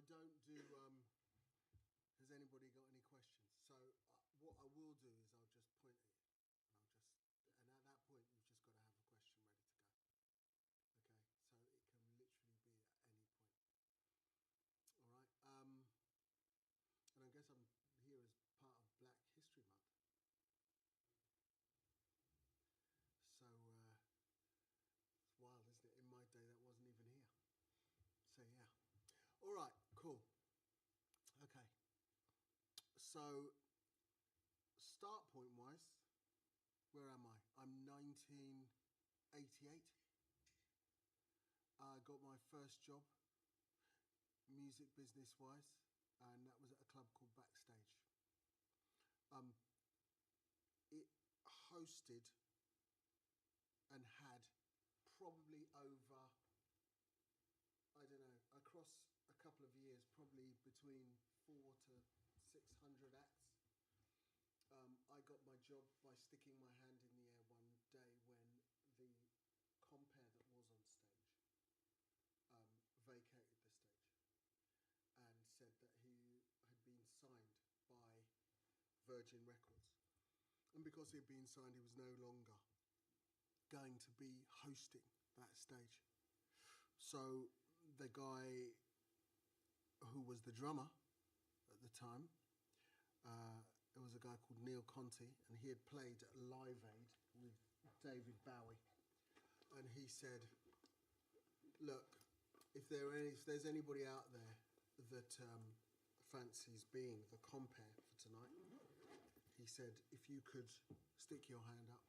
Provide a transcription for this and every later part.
I don't do, has anybody got any questions? So what I will do is I'll just point at you and at that point you've just got to have a question ready to go. Okay, so it can literally be at any point. All right, and I guess I'm here as part of Black History Month. So it's wild, isn't it? In my day, that wasn't even here. So yeah. All right, cool. Okay. So start point wise, where am I? I'm 1988. I got my first job, music business wise, and that was at a club called Backstage. It hosted and had probably over, I don't know, across a couple of years, probably between 400 to 600 acts. I got my job by sticking my hand in the air one day when the compere that was on stage vacated the stage and said that he had been signed by Virgin Records. And because he had been signed, he was no longer going to be hosting that stage. So the guy who was the drummer at the time, it was a guy called Neil Conti, and he had played at Live Aid with David Bowie. And he said, look, if there's anybody out there that fancies being the compere for tonight, he said, if you could stick your hand up.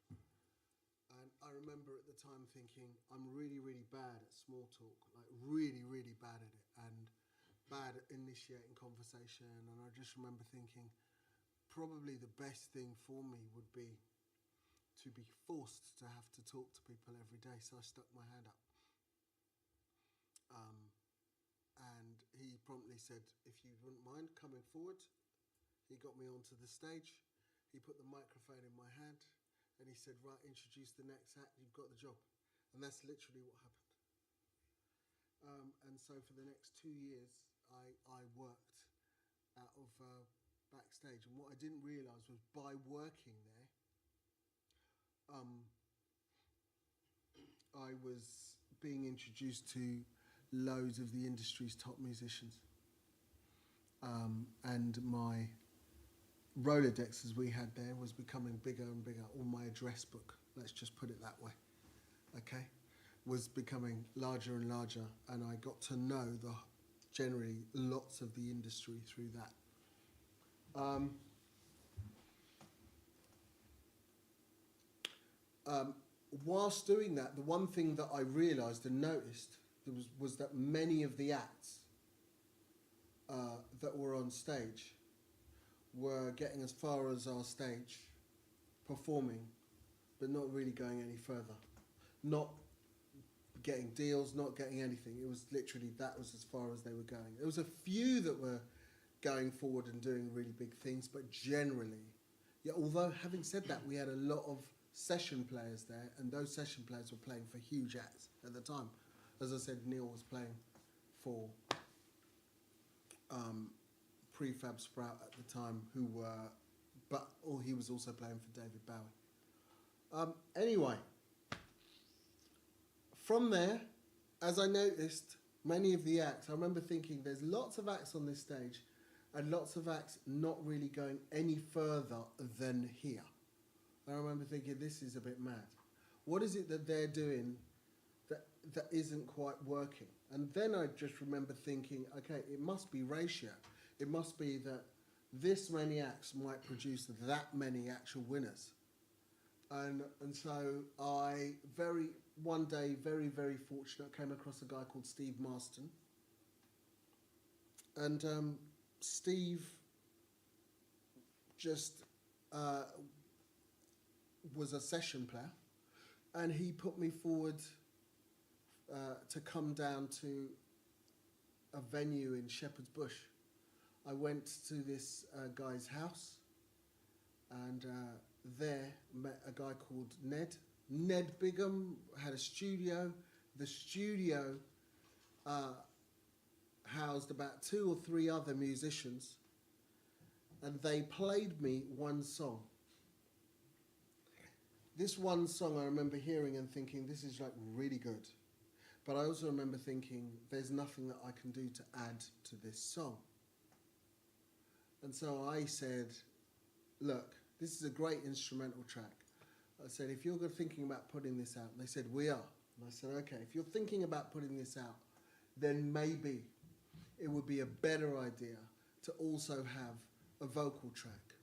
And I remember at the time thinking, I'm really, really bad at small talk, like really, really bad at it, and bad at initiating conversation. And I just remember thinking, probably the best thing for me would be to be forced to have to talk to people every day. So I stuck my hand up. And he promptly said, if you wouldn't mind coming forward. He got me onto the stage. He put the microphone in my hand. And he said, right, introduce the next act, you've got the job. And that's literally what happened. And so for the next 2 years, I worked out of Backstage. And what I didn't realise was by working there, I was being introduced to loads of the industry's top musicians. And my Rolodex, as we had there, was becoming bigger and bigger, or my address book, let's just put it that way, okay, was becoming larger and larger, and I got to know generally lots of the industry through that. Whilst doing that, the one thing that I realised and noticed was that many of the acts that were on stage were getting as far as our stage, performing, but not really going any further. Not getting deals, not getting anything. It was literally, that was as far as they were going. There was a few that were going forward and doing really big things, but generally, yeah, although having said that, we had a lot of session players there, and those session players were playing for huge acts at the time. As I said, Neil was playing for Prefab Sprout at the time, he was also playing for David Bowie. Anyway, from there, as I noticed many of the acts, I remember thinking there's lots of acts on this stage and lots of acts not really going any further than here. And I remember thinking, this is a bit mad. What is it that they're doing that isn't quite working? And then I just remember thinking, okay, it must be ratio. It must be that this many acts might produce that many actual winners. And so I one day, very, very fortunate, came across a guy called Steve Marston. And Steve just was a session player, and he put me forward to come down to a venue in Shepherd's Bush. I went to this guy's house, and there met a guy called Ned. Ned Bigham had a studio. The studio housed about 2 or 3 other musicians, and they played me one song. This one song I remember hearing and thinking, this is like really good. But I also remember thinking, there's nothing that I can do to add to this song. And so I said, look, this is a great instrumental track. I said, if you're thinking about putting this out, and they said, we are. And I said, okay, if you're thinking about putting this out, then maybe it would be a better idea to also have a vocal track.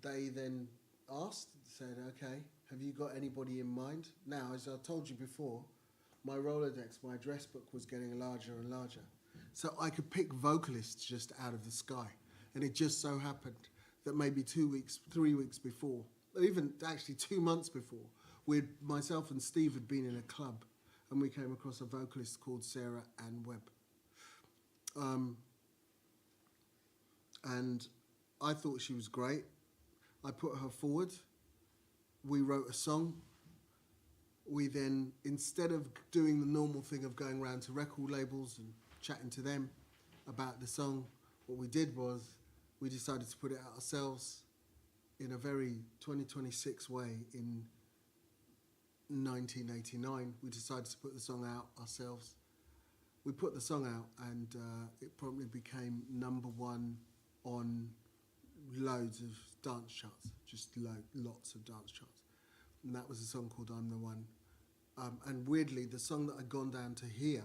They then asked, said, okay, have you got anybody in mind? Now, as I told you before, my Rolodex, my address book was getting larger and larger. So I could pick vocalists just out of the sky. And it just so happened that maybe 2 weeks, 3 weeks before, or even actually 2 months before, myself and Steve had been in a club and we came across a vocalist called Sarah Ann Webb. And I thought she was great. I put her forward. We wrote a song. We then, instead of doing the normal thing of going around to record labels and chatting to them about the song, what we did was we decided to put it out ourselves in a very 2026 way. In 1989, we decided to put the song out ourselves. We put the song out and it promptly became #1 on loads of dance charts, just lots of dance charts. And that was a song called I'm the One. And weirdly, the song that I'd gone down to hear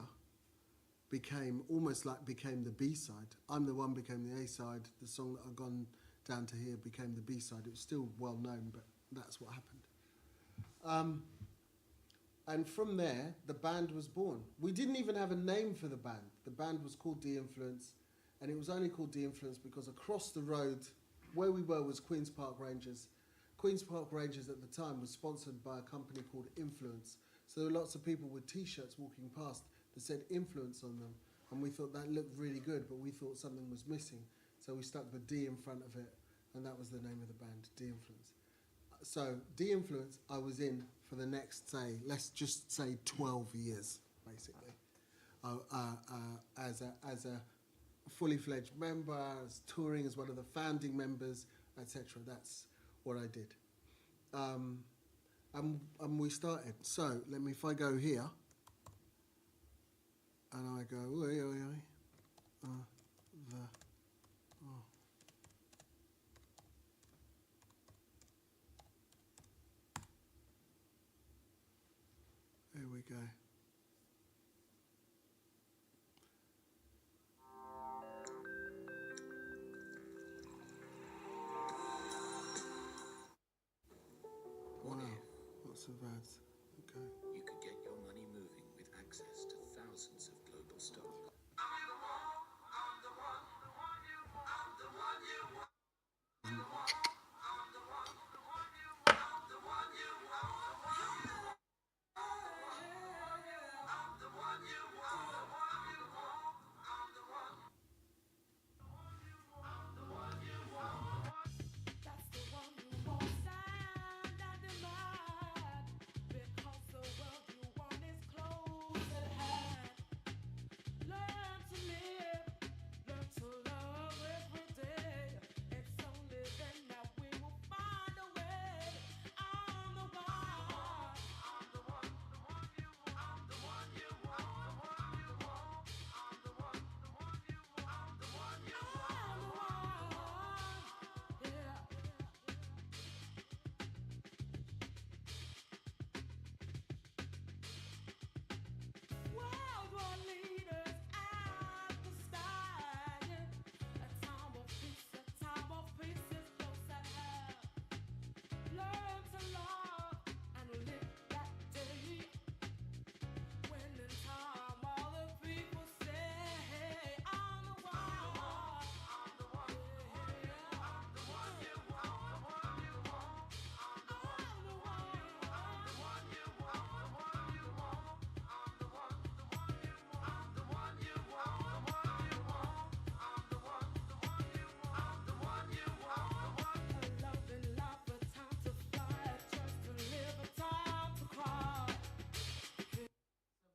became the B-side. I'm the One became the A-side. The song that I'd gone down to hear became the B-side. It was still well known, but that's what happened. And from there, the band was born. We didn't even have a name for the band. The band was called De-Influence, and it was only called De-Influence because across the road, where we were was Queen's Park Rangers. Queen's Park Rangers at the time was sponsored by a company called Influence. So there were lots of people with T-shirts walking past that said Influence on them. And we thought that looked really good, but we thought something was missing. So we stuck the D in front of it, and that was the name of the band, De-Influence. So De-Influence, I was in for the next, let's just say 12 years, basically. As a fully fledged member, as touring as one of the founding members, etc. That's what I did. And we started. So if I go here, and I go, here we go. Wow, lots of ads. Okay. You could get your money moving with access to thousands of global stock.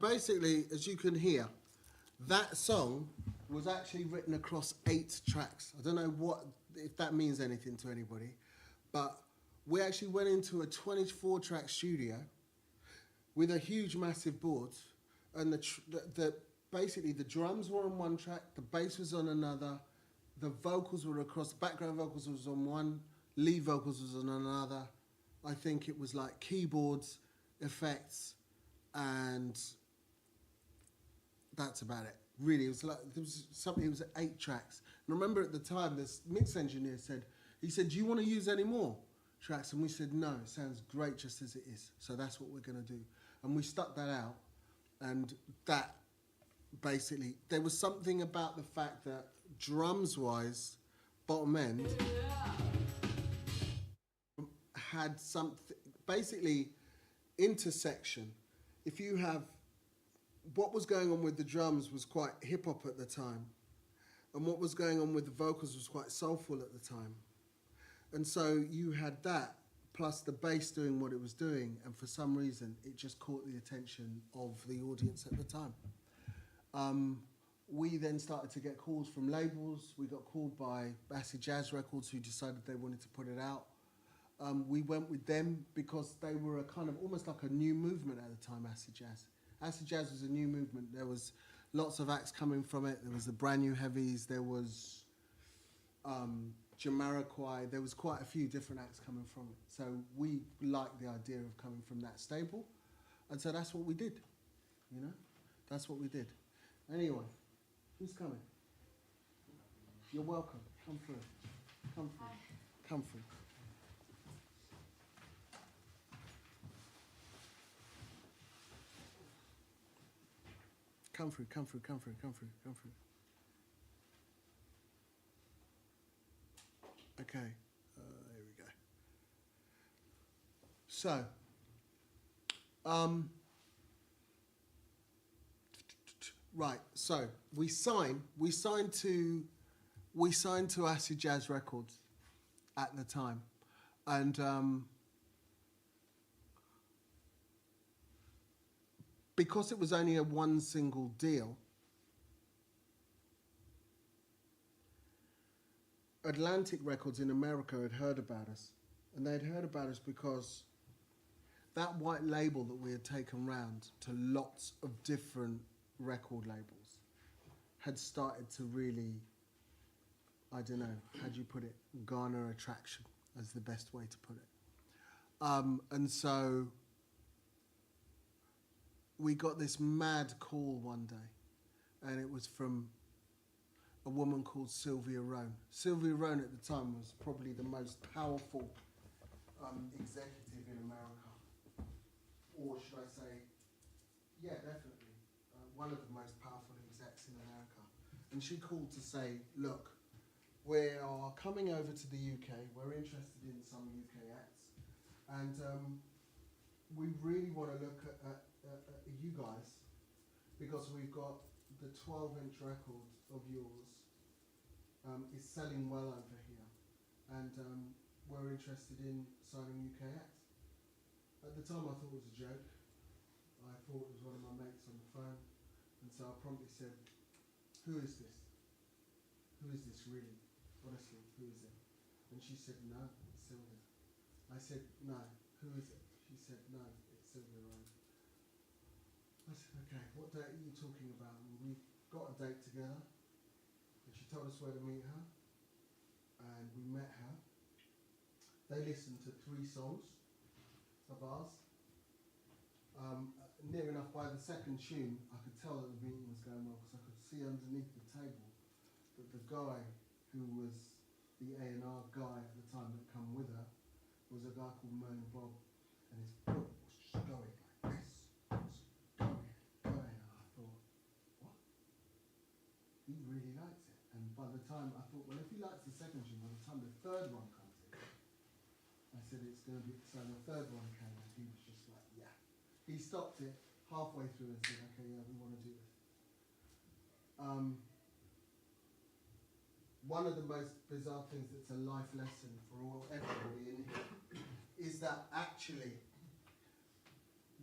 Basically, as you can hear, That song was actually written across 8 tracks. I don't know if that means anything to anybody, but we actually went into a 24-track studio with a huge, massive board, and basically the drums were on one track, the bass was on another, the vocals were across, background vocals was on one, lead vocals was on another. I think it was like keyboards, effects, and that's about it. Really, it was like there was something. It was 8 tracks. And I remember at the time, this mix engineer said, "Do you want to use any more tracks?" And we said, "No, it sounds great just as it is. So that's what we're going to do." And we stuck that out, and that basically there was something about the fact that drums-wise, Bottom End had something basically intersection. If you have what was going on with the drums was quite hip hop at the time, and what was going on with the vocals was quite soulful at the time, and so you had that plus the bass doing what it was doing, and for some reason it just caught the attention of the audience at the time. We then started to get calls from labels. We got called by Acid Jazz Records, who decided they wanted to put it out. We went with them because they were a kind of almost like a new movement at the time, Acid Jazz. Acid Jazz was a new movement. There was lots of acts coming from it. There was the Brand New Heavies. There was Jamiroquai. There was quite a few different acts coming from it. So we liked the idea of coming from that stable. And so that's what we did, you know? That's what we did. Anyway, who's coming? You're welcome. Come through. Come through. Come through. Come through, come through, come through, come through, come through. Okay, there we go. So, right. So we signed to Acid Jazz Records at the time, and because it was only a one single deal, Atlantic Records in America had heard about us. And they'd heard about us because that white label that we had taken round to lots of different record labels had started to really, I don't know, how do you put it, garner attraction as the best way to put it. And so we got this mad call one day, and it was from a woman called Sylvia Rhone. Sylvia Rhone at the time was probably the most powerful executive in America. Or should I say, yeah, definitely, one of the most powerful execs in America. And she called to say, look, we are coming over to the UK, we're interested in some UK acts, and we really want to look at you guys, because we've got the 12-inch record of yours is selling well over here, and we're interested in signing UK acts. At the time I thought it was a joke. I thought it was one of my mates on the phone, and so I promptly said, who is this? Who is this really? Honestly, who is it? And she said, no, it's Sylvia. I said, no, who is it? She said, no, it's Sylvia Rhone. I said, okay, what date are you talking about? And we got a date together, and she told us where to meet her, and we met her. They listened to 3 songs of ours. Near enough, by the second tune, I could tell that the meeting was going well, because I could see underneath the table that the guy who was the A&R guy at the time that come with her was a guy called Merlin Bob, and his foot was just going like this. And I thought, what? He really likes it. And by the time I thought, well, if he likes the second tune, by the time the third one comes in, I said it's going to be, so the third one came, and he was just like, yeah. He stopped it halfway through and said, okay, yeah, we want to do this. One of the most bizarre things that's a life lesson for everybody in here is that actually,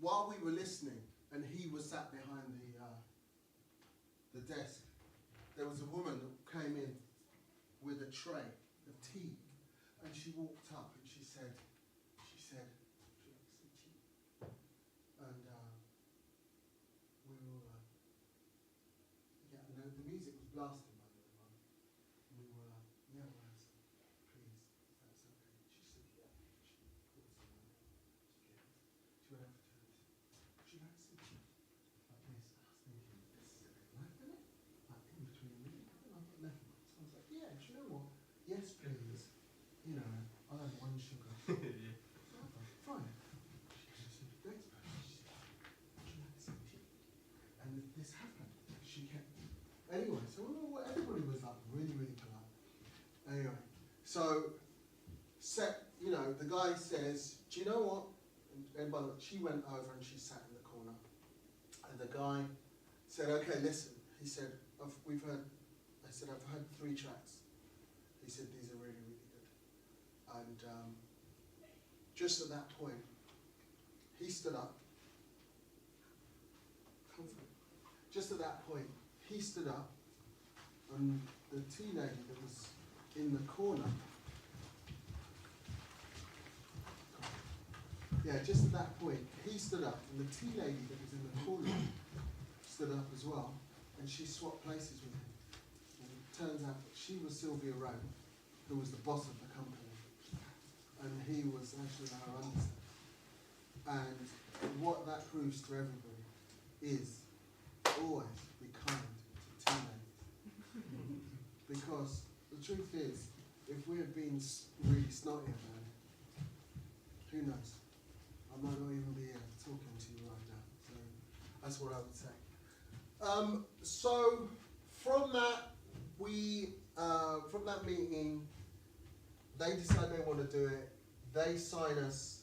while we were listening, and he was sat behind the desk, there was a woman that came in with a tray of tea, and she walked up and she said, and we were, no, the music was blasting by the way. We were, yeah, we'll have some, please, if that's okay. She said, yeah. She poured some out. She went over to us. She had some tea like this. I was thinking, this is a bit left, isn't it? Like in between me. And I thought, never mind. So I was like, yeah, do you know what? Yes, please. You know, I'll have one sugar. Yeah. Fine. She said, thanks, man. She said, would you like some tea? And this happened. She kept. Anyway, so everybody was like really, really polite. Anyway, so the guy says, do you know what? And by the way, she went over and she sat in the corner. And the guy said, okay, listen. He said, I've heard 3 tracks. He said, these are really, really good. And just at that point, he stood up. Just at that point, he stood up, and the tea lady that was in the corner, just at that point, he stood up, and the tea lady that was in the corner stood up as well, and she swapped places with him. And it turns out that she was Sylvia Rowe, who was the boss of the company, and he was actually her understudy. And what that proves to everybody is always be kind to tea ladies. Because the truth is, if we had been really snotty about it, who knows? I might not even be here talking to you right now. So that's what I would say. So from that, from that meeting, they decide they want to do it. They sign us.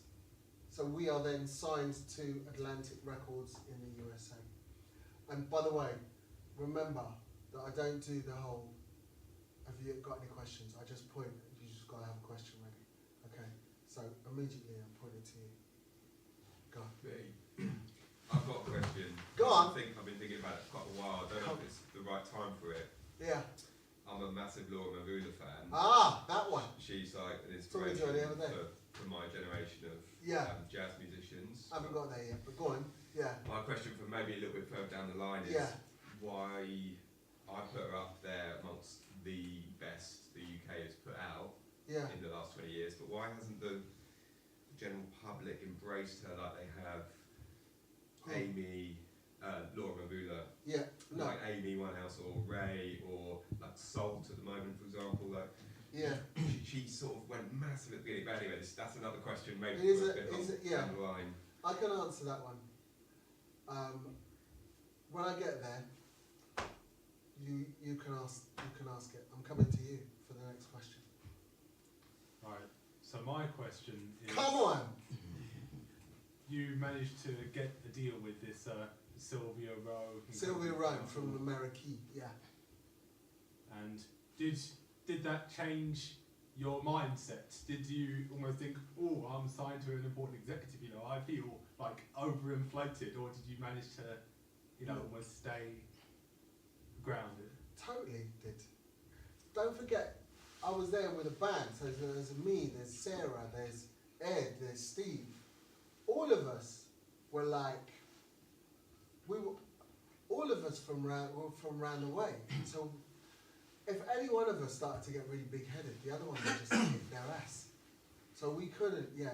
So we are then signed to Atlantic Records in the USA. And by the way, remember that I don't do the whole, have you got any questions? I just point, you just got to have a question ready. Okay, so immediately I'm pointing to you. Go on. I've got a question. Go on. I've been thinking about it for quite a while. I don't know if it's the right time for it. Yeah. I'm a massive Laura Mavula fan. Ah, that one. She's like an Talking inspiration to her the other day. for my generation of jazz musicians. I haven't got there yet, but go on. Yeah. My question for maybe a little bit further down the line is why I put her up there amongst the best the UK has put out in the last 20 years, but why hasn't the general public embraced her like they have Amy, Laura Mavula, like Amy Winehouse or Ray, or like Salt at the moment, for example? Like, she sort of went massive at the beginning. But anyway, that's another question. Maybe down the line. I can answer that one. When I get there, you can ask it. I'm coming to you for the next question. Right. So my question is, come on. You managed to get a deal with this Sylvia Rowe. Sylvia Rowe from America, And did that change your mindset? Did you almost think, oh, I'm signed to an important executive, I feel like overinflated, or did you manage to, almost stay grounded? Totally did. Don't forget, I was there with a band, so there's me, there's Sarah, there's Ed, there's Steve. All of us were like, all of us were from round the way. So if any one of us started to get really big-headed, the other one would just kick their ass. So we couldn't, we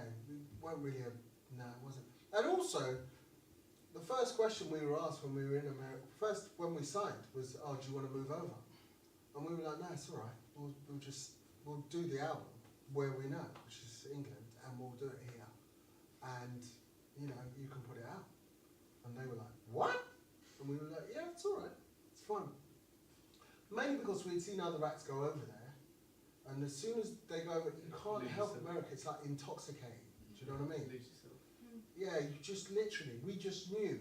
weren't really, no, it wasn't. And also, the first question we were asked when we were in America, when we signed, was, oh, do you want to move over? And we were like, no, it's all right. We'll do the album where we know, which is England, and we'll do it here. And, you can put it out. And they were like, what? And we were like, yeah, it's all right. It's fine. Mainly because we'd seen other acts go over there. And as soon as they go over, you can't help America. It's like intoxicating. Do you know what I mean? Lose yourself. Yeah, you just literally, we just knew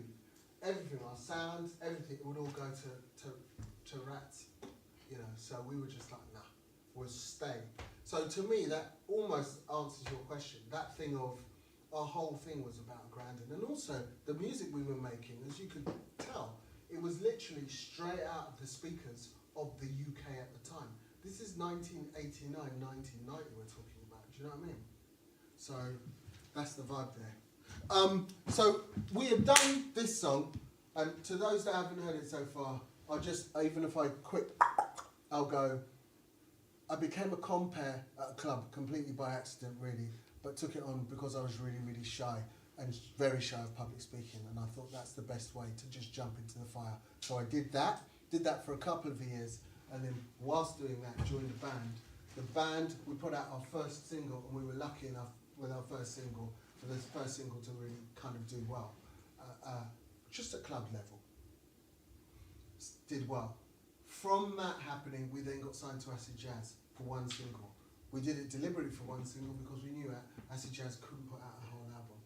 everything, our sounds, everything, it would all go to rats. So we were just like, nah, we'll stay. So to me, that almost answers your question. That thing of, our whole thing was about grounding. And also, the music we were making, as you could tell, It was literally straight out of the speakers of the UK at the time. This is 1989, 1990 we're talking about. Do you know what I mean? So that's the vibe there. So we have done this song, and to those that haven't heard it so far, I'll just, even if I quit, I'll go. I became a compere at a club completely by accident, really, but took it on because I was really, really shy and very shy of public speaking, and I thought that's the best way to just jump into the fire. So I did that for a couple of years, and then whilst doing that, joined the band. The band, we put out our first single, and we were lucky enough with our first single, for this first single to really kind of do well, just at club level. Did well. From that happening, we then got signed to Acid Jazz for one single. We did it deliberately for one single because we knew Acid Jazz couldn't put out a whole album.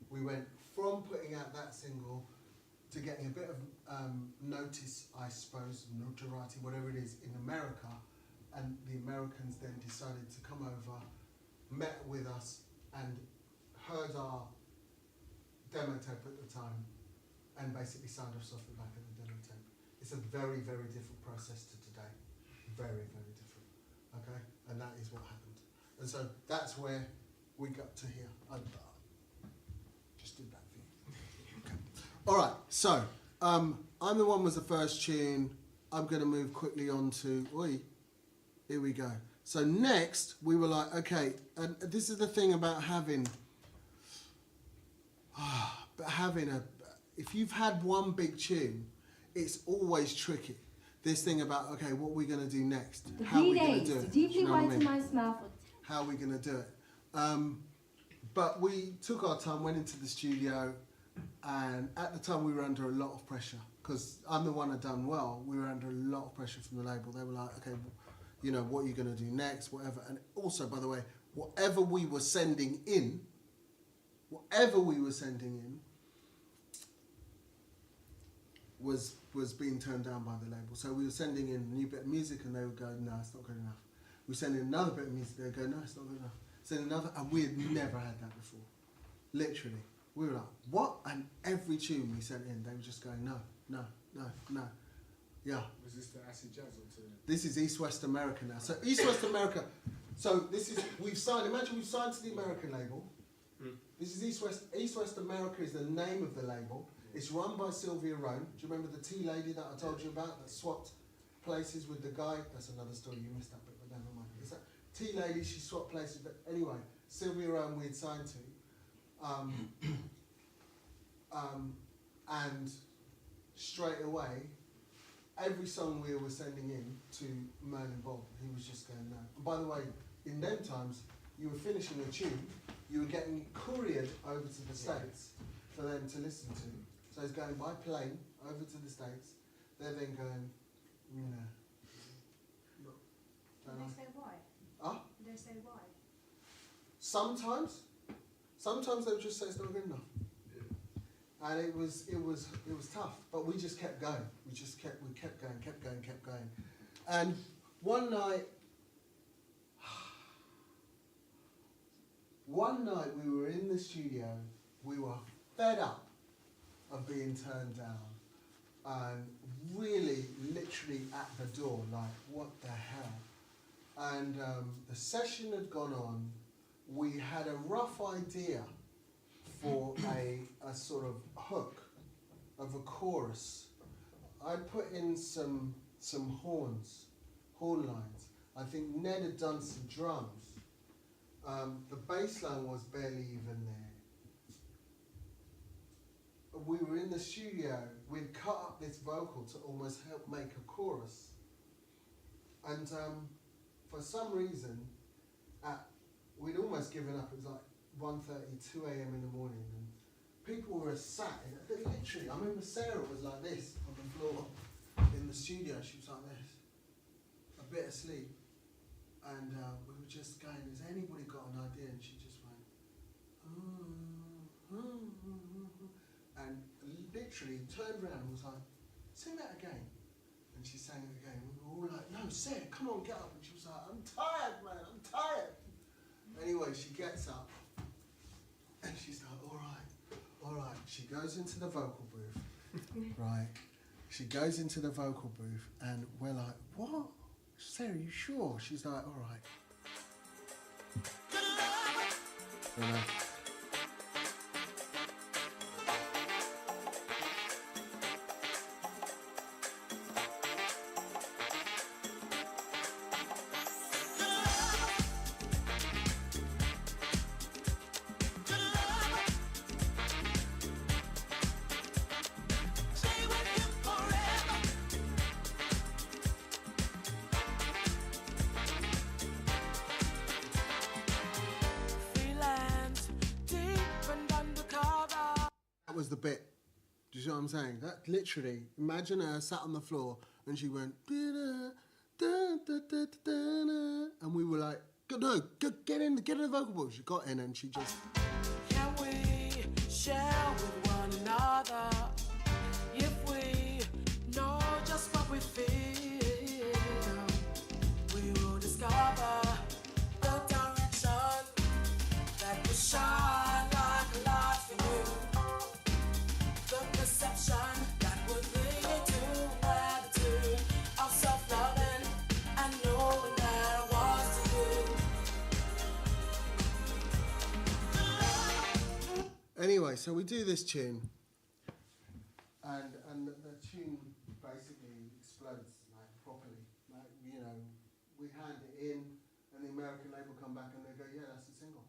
We went from putting out that single to getting a bit of notice, I suppose, notoriety, whatever it is, in America, and the Americans then decided to come over, met with us, and heard our demo tape at the time, and basically signed us off the back of the demo tape. It's a very, very different process to today. Very, very different. Okay? And that is what happened. And so that's where we got to here. I just did that for you. Okay. All right. So I'm the One was the first tune. I'm going to move quickly on to... Oi. Here we go. So next, we were like, okay, and this is the thing about having if you've had one big tune, it's always tricky. This thing about, okay, what are we going to do next? How are we going to do it? Deeply whiten my mouth. How are we going to do it? But we took our time, went into the studio, and at the time we were under a lot of pressure because I'm the One had done well. We were under a lot of pressure from the label. They were like, okay, you know, what are you going to do next, whatever. And also, by the way, whatever we were sending in was being turned down by the label. So we were sending in a new bit of music and they would go, no, it's not good enough. We send in another bit of music, they would go, no, it's not good enough. Send another, and we had never had that before. Literally. We were like, what? And every tune we sent in, they were just going, no. Yeah. Was this the Acid Jazz or to... This is East West America now. So East West America, so this is, we've signed to the American label. This is East West America is the name of the label. It's run by Sylvia Roan. Do you remember the tea lady that I told you about that swapped places with the guy? That's another story, you missed that bit, but never mind. It's that tea lady, she swapped places, but anyway, Sylvia Roan we had signed to. And straight away, every song we were sending in to Merlin Bob, he was just going, no. And by the way, in them times, you were finishing a tune, you were getting couriered over to the States for them to listen to. So it's going by plane over to the States. They're then going, no. Did they say why? Huh? Did they say why? Sometimes they would just say it's not good enough. And it was tough, but we just kept going. We kept going. And one night we were in the studio, we were fed up of being turned down and really literally at the door, like, what the hell? And the session had gone on, we had a rough idea for a sort of hook of a chorus. I put in some horn lines. I think Ned had done some drums. The bass line was barely even there. We were in the studio, we'd cut up this vocal to almost help make a chorus. And for some reason, we'd almost given up. It was like 1:30, 2 a.m. in the morning, and people were sat in it. Literally, I remember Sarah was like this on the floor in the studio. She was like this, a bit asleep, and we were just going, has anybody got an idea? And she just went, and literally turned around and was like, sing that again. And she sang it again. We were all like, no, Sarah, come on, get up. And she was like, I'm tired, man, I'm tired. Anyway, she gets up and she's like, all right. She goes into the vocal booth, right? She goes into the vocal booth and we're like, what? Sarah, you sure? She's like, all right. Was the bit. Do you see what I'm saying? That literally, imagine her sat on the floor and she went, da, da, da, da, da, da, and we were like, no, get in the vocal booth. She got in and she just. Can we share with one another if we know just what we feel? We will discover the direction that will shine like a light for you. The perception that would lead to attitude of self-loving and knowing that I was to you. Anyway, so we do this tune, and the tune basically explodes like properly. Like, you know, we hand it in, and the American label come back and they go, yeah, that's a single.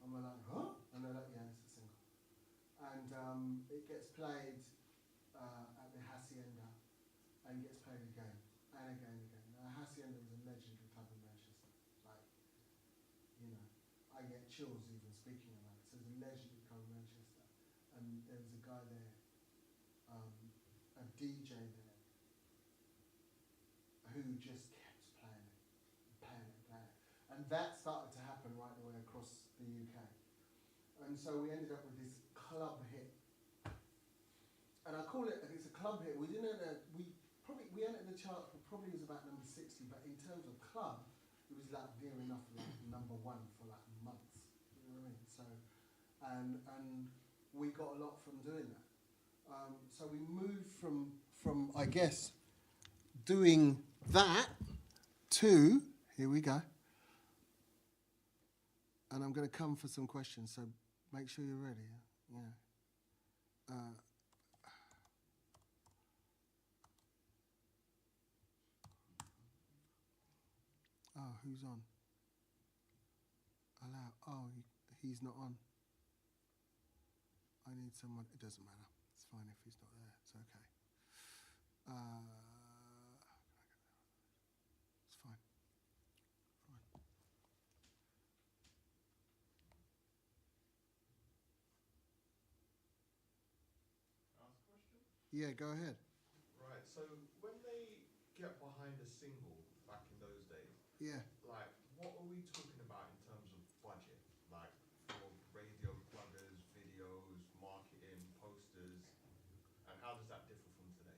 And we're like, huh? And they're like, yeah, it's a single. And it gets played at the Hacienda, and gets played again and again and again. Now, Hacienda was a legendary club in Manchester. Like, you know, I get chills even speaking about it. So it's a legendary club in Manchester, and there was a guy there, a DJ there, who just kept playing it, and that started to happen right the way across the UK. And so we ended up with this club hit. And I call it, it's a club hit. We didn't enter, we entered the chart, probably was about number 60, but in terms of club, it was like near enough like number 1 for like months. You know what I mean? So, and we got a lot from doing that. So we moved from I guess, doing that to, here we go. And I'm going to come for some questions, so make sure you're ready. Yeah. Oh, who's on? Allow. Oh, he's not on. I need someone. It doesn't matter. It's fine if he's not there. It's okay. It's fine. Ask a question? Yeah, go ahead. Right, so when they get behind a single back in those days, Yeah. like, what are we talking about in terms of budget? Like, for radio pluggers, videos, marketing, posters, and how does that differ from today?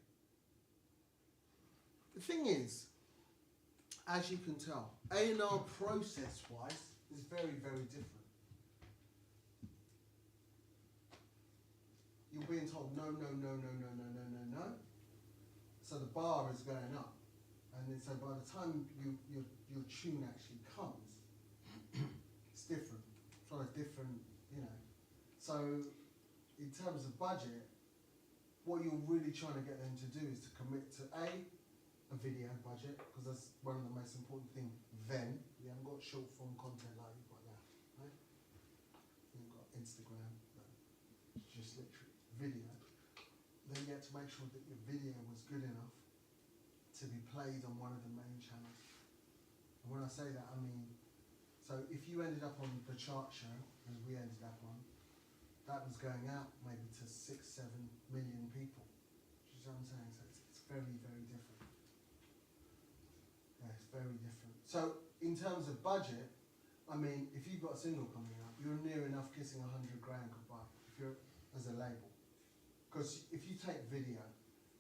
The thing is, as you can tell, A&R process-wise is very, very different. You're being told no, no, no, no, no, no, no, no, no. So the bar is going up. And then so by the time your tune actually comes, it's different. It's on a different, you know. So in terms of budget, what you're really trying to get them to do is to commit to a video budget, because that's one of the most important things then. You haven't got short form content like you've got now, right? You've got Instagram, no, it's just literally video. Then you have to make sure that your video was good enough to be played on one of the main channels. And when I say that, I mean, so if you ended up on the chart show, as we ended up on, that was going out maybe to 6-7 million people. Do you see what I'm saying? So it's very, very different. Yeah, it's very different. So in terms of budget, I mean, if you've got a single coming out, you're near enough kissing 100 grand goodbye if you're as a label. Because if you take video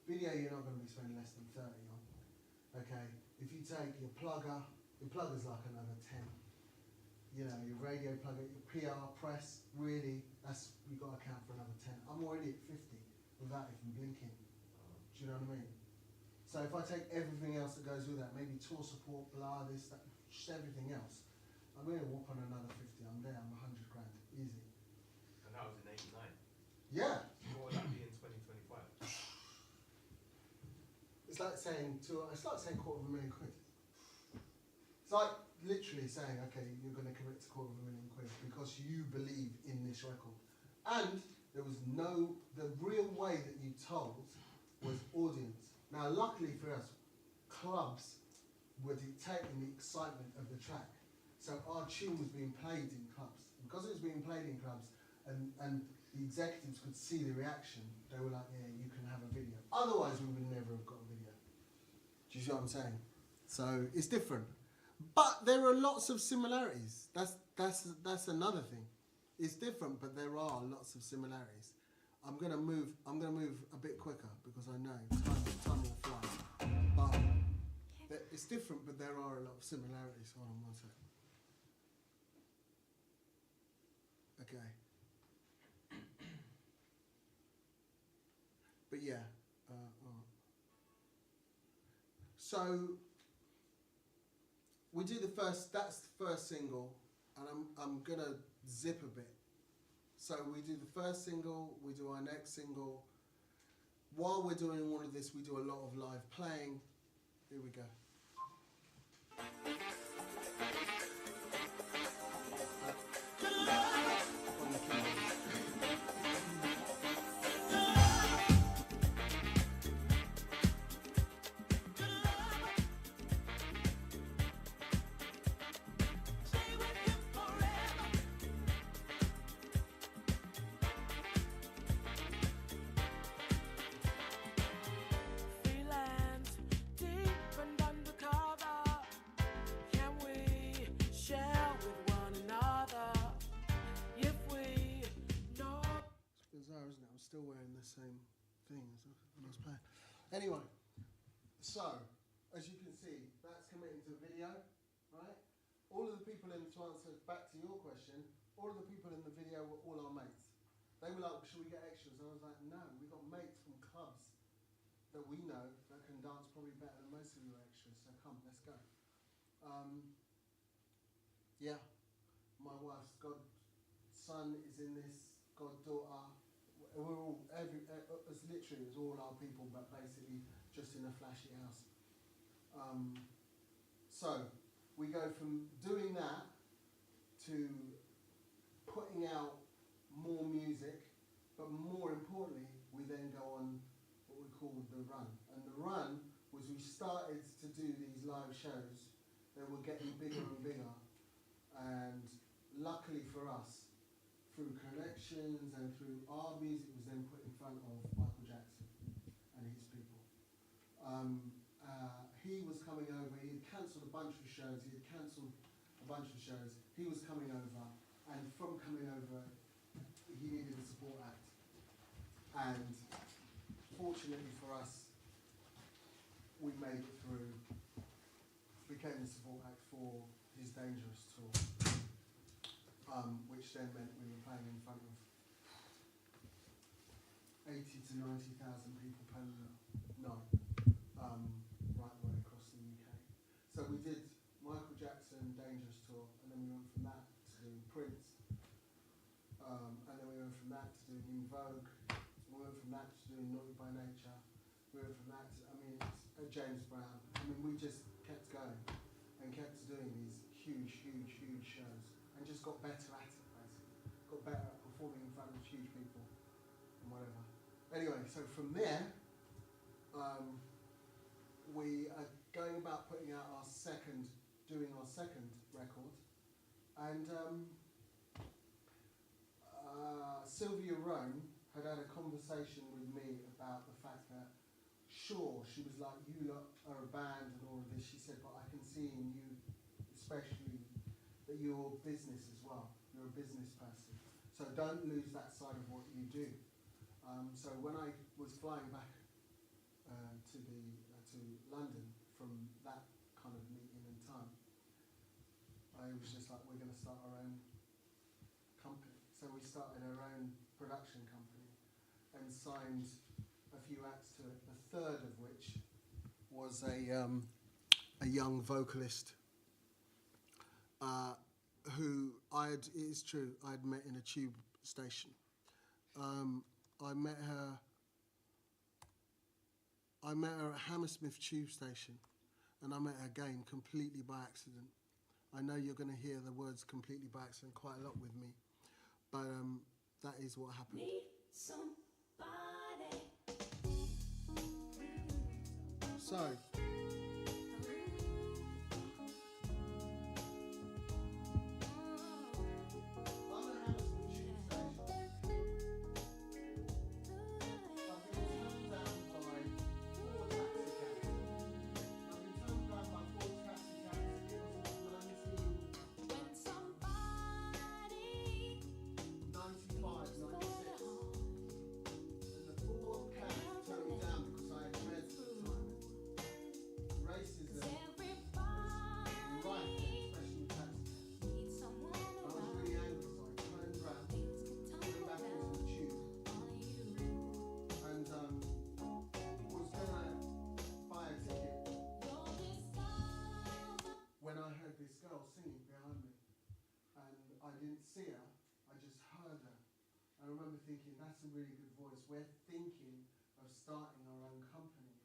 you're not going to be spending less than 30 on. Okay, if you take your plugger's like another 10. You know, your radio plugger, your PR, press, really, you've got to account for another 10. I'm already at 50 without even blinking. Do you know what I mean? So if I take everything else that goes with that, maybe tour support, blah, this, that, just everything else, I'm going to whoop on another 50. I'm there. I'm 100 grand, easy. And that was in '89. Yeah. What would that be in 2025? It's like saying £250,000. It's like literally saying, okay, you're going to commit to £250,000 because you believe in this record. And there was the real way that you told was audience. Now, luckily for us, clubs were dictating the excitement of the track. So our tune was being played in clubs. Because it was being played in clubs and the executives could see the reaction, they were like, yeah, you can have a video. Otherwise, we would never have got a video. Do you see what I'm saying? So it's different. But there are lots of similarities. That's another thing. It's different, but there are lots of similarities. I'm gonna move a bit quicker because I know time will fly. But it's different, but there are a lot of similarities. Hold on one second. Okay. But yeah. So we do that's the first single, and I'm gonna zip a bit. So we do the first single, we do our next single. While we're doing all of this, we do a lot of live playing. Here we go. Isn't it? I'm still wearing the same thing as when I was playing. Anyway, so as you can see, that's committing to video, right? All of the people to answer back to your question, all of the people in the video were all our mates. They were like, should we get extras? And I was like, no, we got mates from clubs that we know that can dance probably better than most of your extras. So come, let's go. Yeah, my wife's godson is in this, goddaughter. We're all it's literally, it was all our people, but basically just in a flashy house. So we go from doing that to putting out more music, but more importantly, we then go on what we call the run. And the run was we started to do these live shows that were getting bigger and bigger, and luckily for us, through connections and through our music was then put in front of Michael Jackson and his people. He was coming over, he had cancelled a bunch of shows, he was coming over, and from coming over, he needed a support act. And fortunately for us, we made it through, became the support act for his Dangerous tour. Which then meant we were playing in front of 80 to 90,000 people per night, right the way across the UK. So we did Michael Jackson, Dangerous tour, and then we went from that to doing Prince, and then we went from that to doing In Vogue, we went from that to doing Naughty by Nature, we went from that to, James Brown. We just kept going and kept doing these huge shows. And just got better at it, basically. Got better at performing in front of huge people and whatever. Anyway, so from there, we are going about putting out doing our second record. And Sylvia Rhone had a conversation with me about the fact that, sure, she was like, you lot are a band and all of this. She said, but I can see in you, especially, that you're business as well. You're a business person. So don't lose that side of what you do. So when I was flying back to London from that kind of meeting and time, I was just like, we're going to start our own company. So we started our own production company and signed a few few acts to it, the third of which was a young vocalist who it is true, I'd met in a tube station. I met her at Hammersmith tube station, and I met her again completely by accident. I know you're going to hear the words completely by accident quite a lot with me, but that is what happened. Need somebody. So, when I heard this girl singing behind me, and I didn't see her, I just heard her. And I remember thinking, that's a really good voice. We're thinking of starting our own company.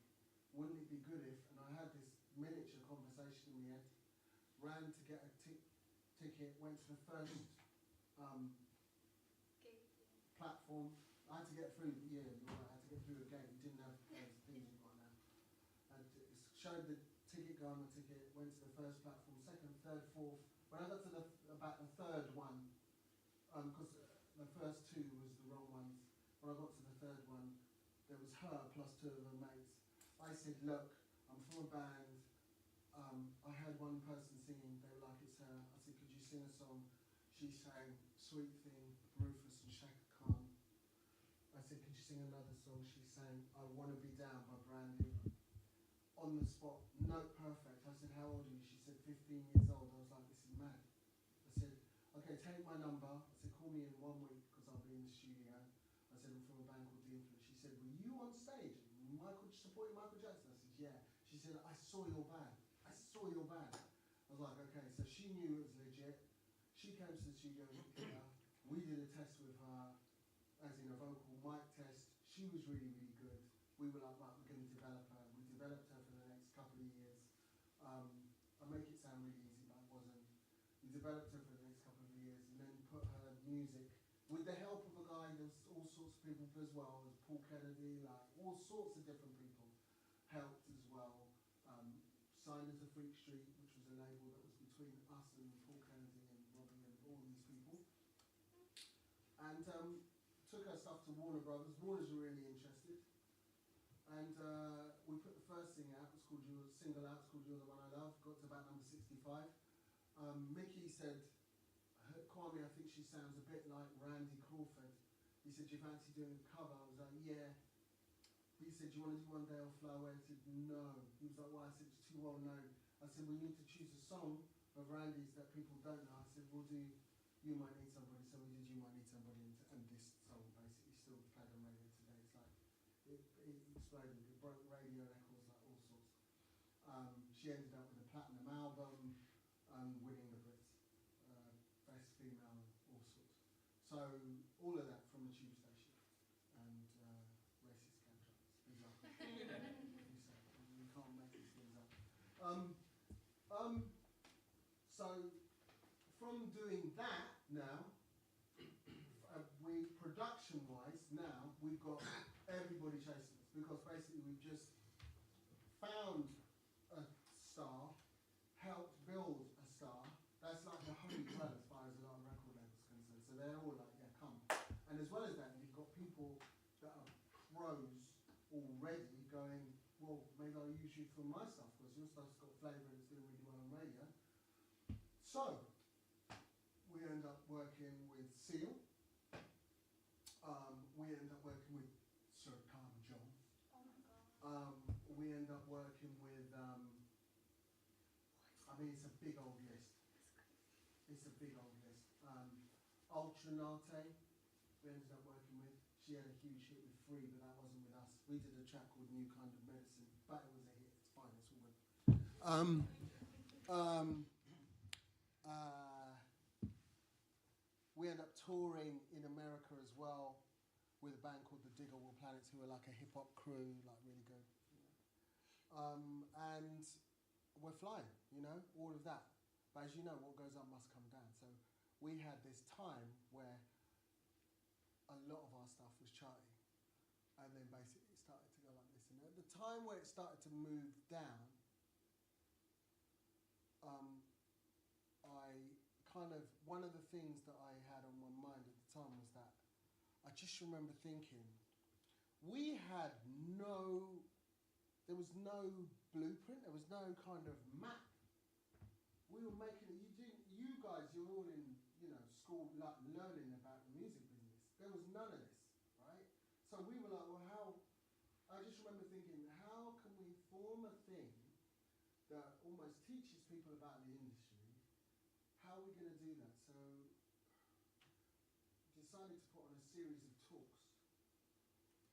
Wouldn't it be good if, and I had this miniature conversation in my head, ran to get a ticket, went to the first platform. I had to get through, yeah, you're right, I had to get through a gate. We didn't have those things you've got now. And showed the ticket, got on the ticket, went to the first platform, second, third, fourth. When I got to about the third one, because the first two was the wrong ones, when I got to the third one, there was her plus two of her mates. I said, look, I'm from a band. I heard one person singing, they were like, it's her. I said, could you sing a song? She sang Sweet Thing, Rufus and Shaka Khan. I said, could you sing another song? She sang I Wanna Be Down by Brandy. On the spot, note perfect. I said, how old are you? She said, 15 years old. I was like, this is mad. I said, okay, take my number. I said, call me in 1 week because I'll be in the studio. I said, I'm from a band called The Influence. She said, were you on stage supporting Michael Jackson? I said, yeah. She said, I saw your band. I saw your band. I was like, okay, so she knew it was legit. She came to the studio with her. We did a test with her, as in a vocal mic test. She was really, really good. We were like, right, we're going to develop her. We developed her for the next couple of years. I make it sound really easy, but it wasn't. We developed her for the next couple of years and then put her music, with the help of a guy, there was all sorts of people as well, as Paul Kennedy, like all sorts of different people helped as well. Signed as a Freak Street, which was a label that was between us and Paul Kennedy and Robbie and all these people. And took her stuff to Warner Brothers. Warner's were really interested. And we put the first thing out, it's called single out, it's called You're the One I Love, got to about number 65. Mickey said, KWAME, I think she sounds a bit like Randy Crawford. He said, do you fancy doing a cover? I was like, yeah. He said, do you want to do One Day I'll Fly Away? I said, no. He was like, why? I said, it's too well known. I said, we need to choose a song of Randy's that people don't know. I said, we'll do You Might Need Somebody. So we did You Might Need Somebody, and this song basically still played on radio today. It's like, it exploded. It broke radio records, like all sorts. She ended up with a platinum album, winning the Brits, best female, all sorts. So all of that from the tube station, and racist contracts. Bizarre. You can't make these things up. So from doing that now, we production-wise now we've got everybody chasing us because basically we've just found a star, helped build a star. That's like the holy grail as far as a lot of record labels concerned. So they're all like, yeah, come. And as well as that, you've got people that are pros already going, well, maybe I'll use you for my stuff because your stuff's got flavour and it's doing really well on radio. So we end up working with Seal. We end up working with Sir Carl John. Oh my god. We end up working with, I mean, it's a big old list. It's a big old list. Ultra Nate, we ended up working with. She had a huge hit with Free, but that wasn't with us. We did a track called New Kind of Medicine, but it was a hit. It's fine, it's all good. We ended up touring in America as well with a band called the Digger Will Planets, who are like a hip hop crew, like really good. And we're flying, you know, all of that. But as you know, what goes up must come down. So we had this time where a lot of our stuff was charting, and then basically it started to go like this. And at the time where it started to move down, one of the things that I had on my mind at the time was that I just remember thinking, there was no blueprint, there was no kind of map. We were making it, you guys, you're all in, you know, school, like learning about the music business. There was none of this, right? So we were like, well, I just remember thinking, how can we form a thing that almost teaches people about the industry? How are we going to do that? So decided to put on a series of talks.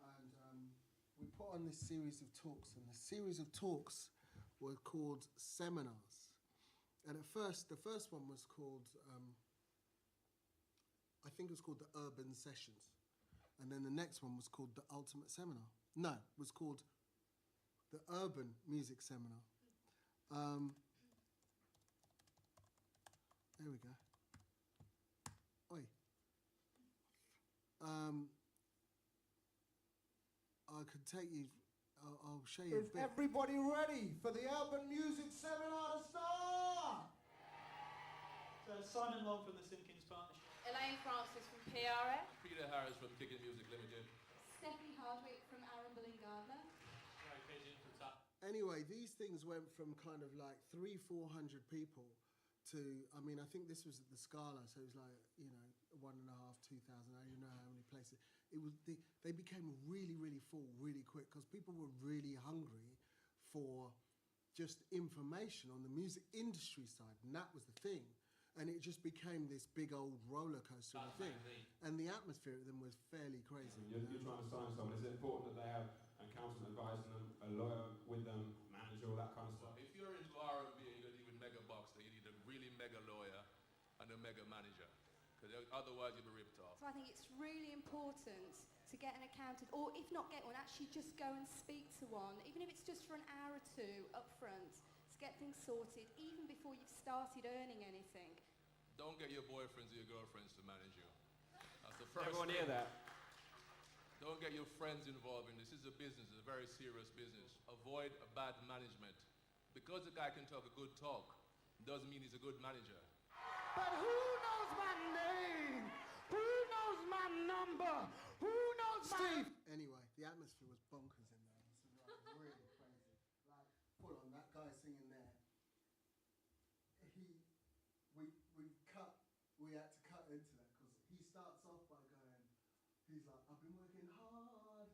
And we put on this series of talks, and the series of talks were called seminars. And at first, the first one was called, I think it was called the Urban Sessions. And then the next one was called the Ultimate Seminar. No, it was called the Urban Music Seminar. There we go. Oi. I could take you, I'll show you a bit. Is everybody ready for the Urban Music Seminar to start? So Simon Long from the Simpkins Partnership. Elaine Francis from PRF. Peter Harris from Kicking Music Limited. Stephanie Hardwick from Arundel and Gardner. Anyway, these things went from kind of like 300-400 people to, I mean, I think this was at the Scala, so it was like, you know, 1,500, 2,000, I don't even know how many places. It was, they became really, really full really quick because people were really hungry for just information on the music industry side, and that was the thing. And it just became this big old roller coaster of a thing. And the atmosphere of them was fairly crazy. You're trying to sign someone. Is it important that they have an accountant advising them, a lawyer with them, a manager, all that kind of stuff? If you're into R&B and you're going to deal with mega box, then you need a really mega lawyer and a mega manager. Because otherwise you'll be ripped off. So I think it's really important to get an accountant, or if not get one, actually just go and speak to one, even if it's just for an hour or two up front, to get things sorted, even before you've started earning anything. Don't get your boyfriends or your girlfriends to manage you. That's the first Everyone thing. hear that? Don't get your friends involved in this. This is a business, it's a very serious business. Avoid a bad management. Because a guy can talk a good talk, doesn't mean he's a good manager. But who knows my name? Who knows my number? Who knows Steve! Anyway, the atmosphere was bonkers in there. It was like really crazy. Like, full on, that guy singing there. We had to cut into that because he starts off by going, he's like, I've been working hard.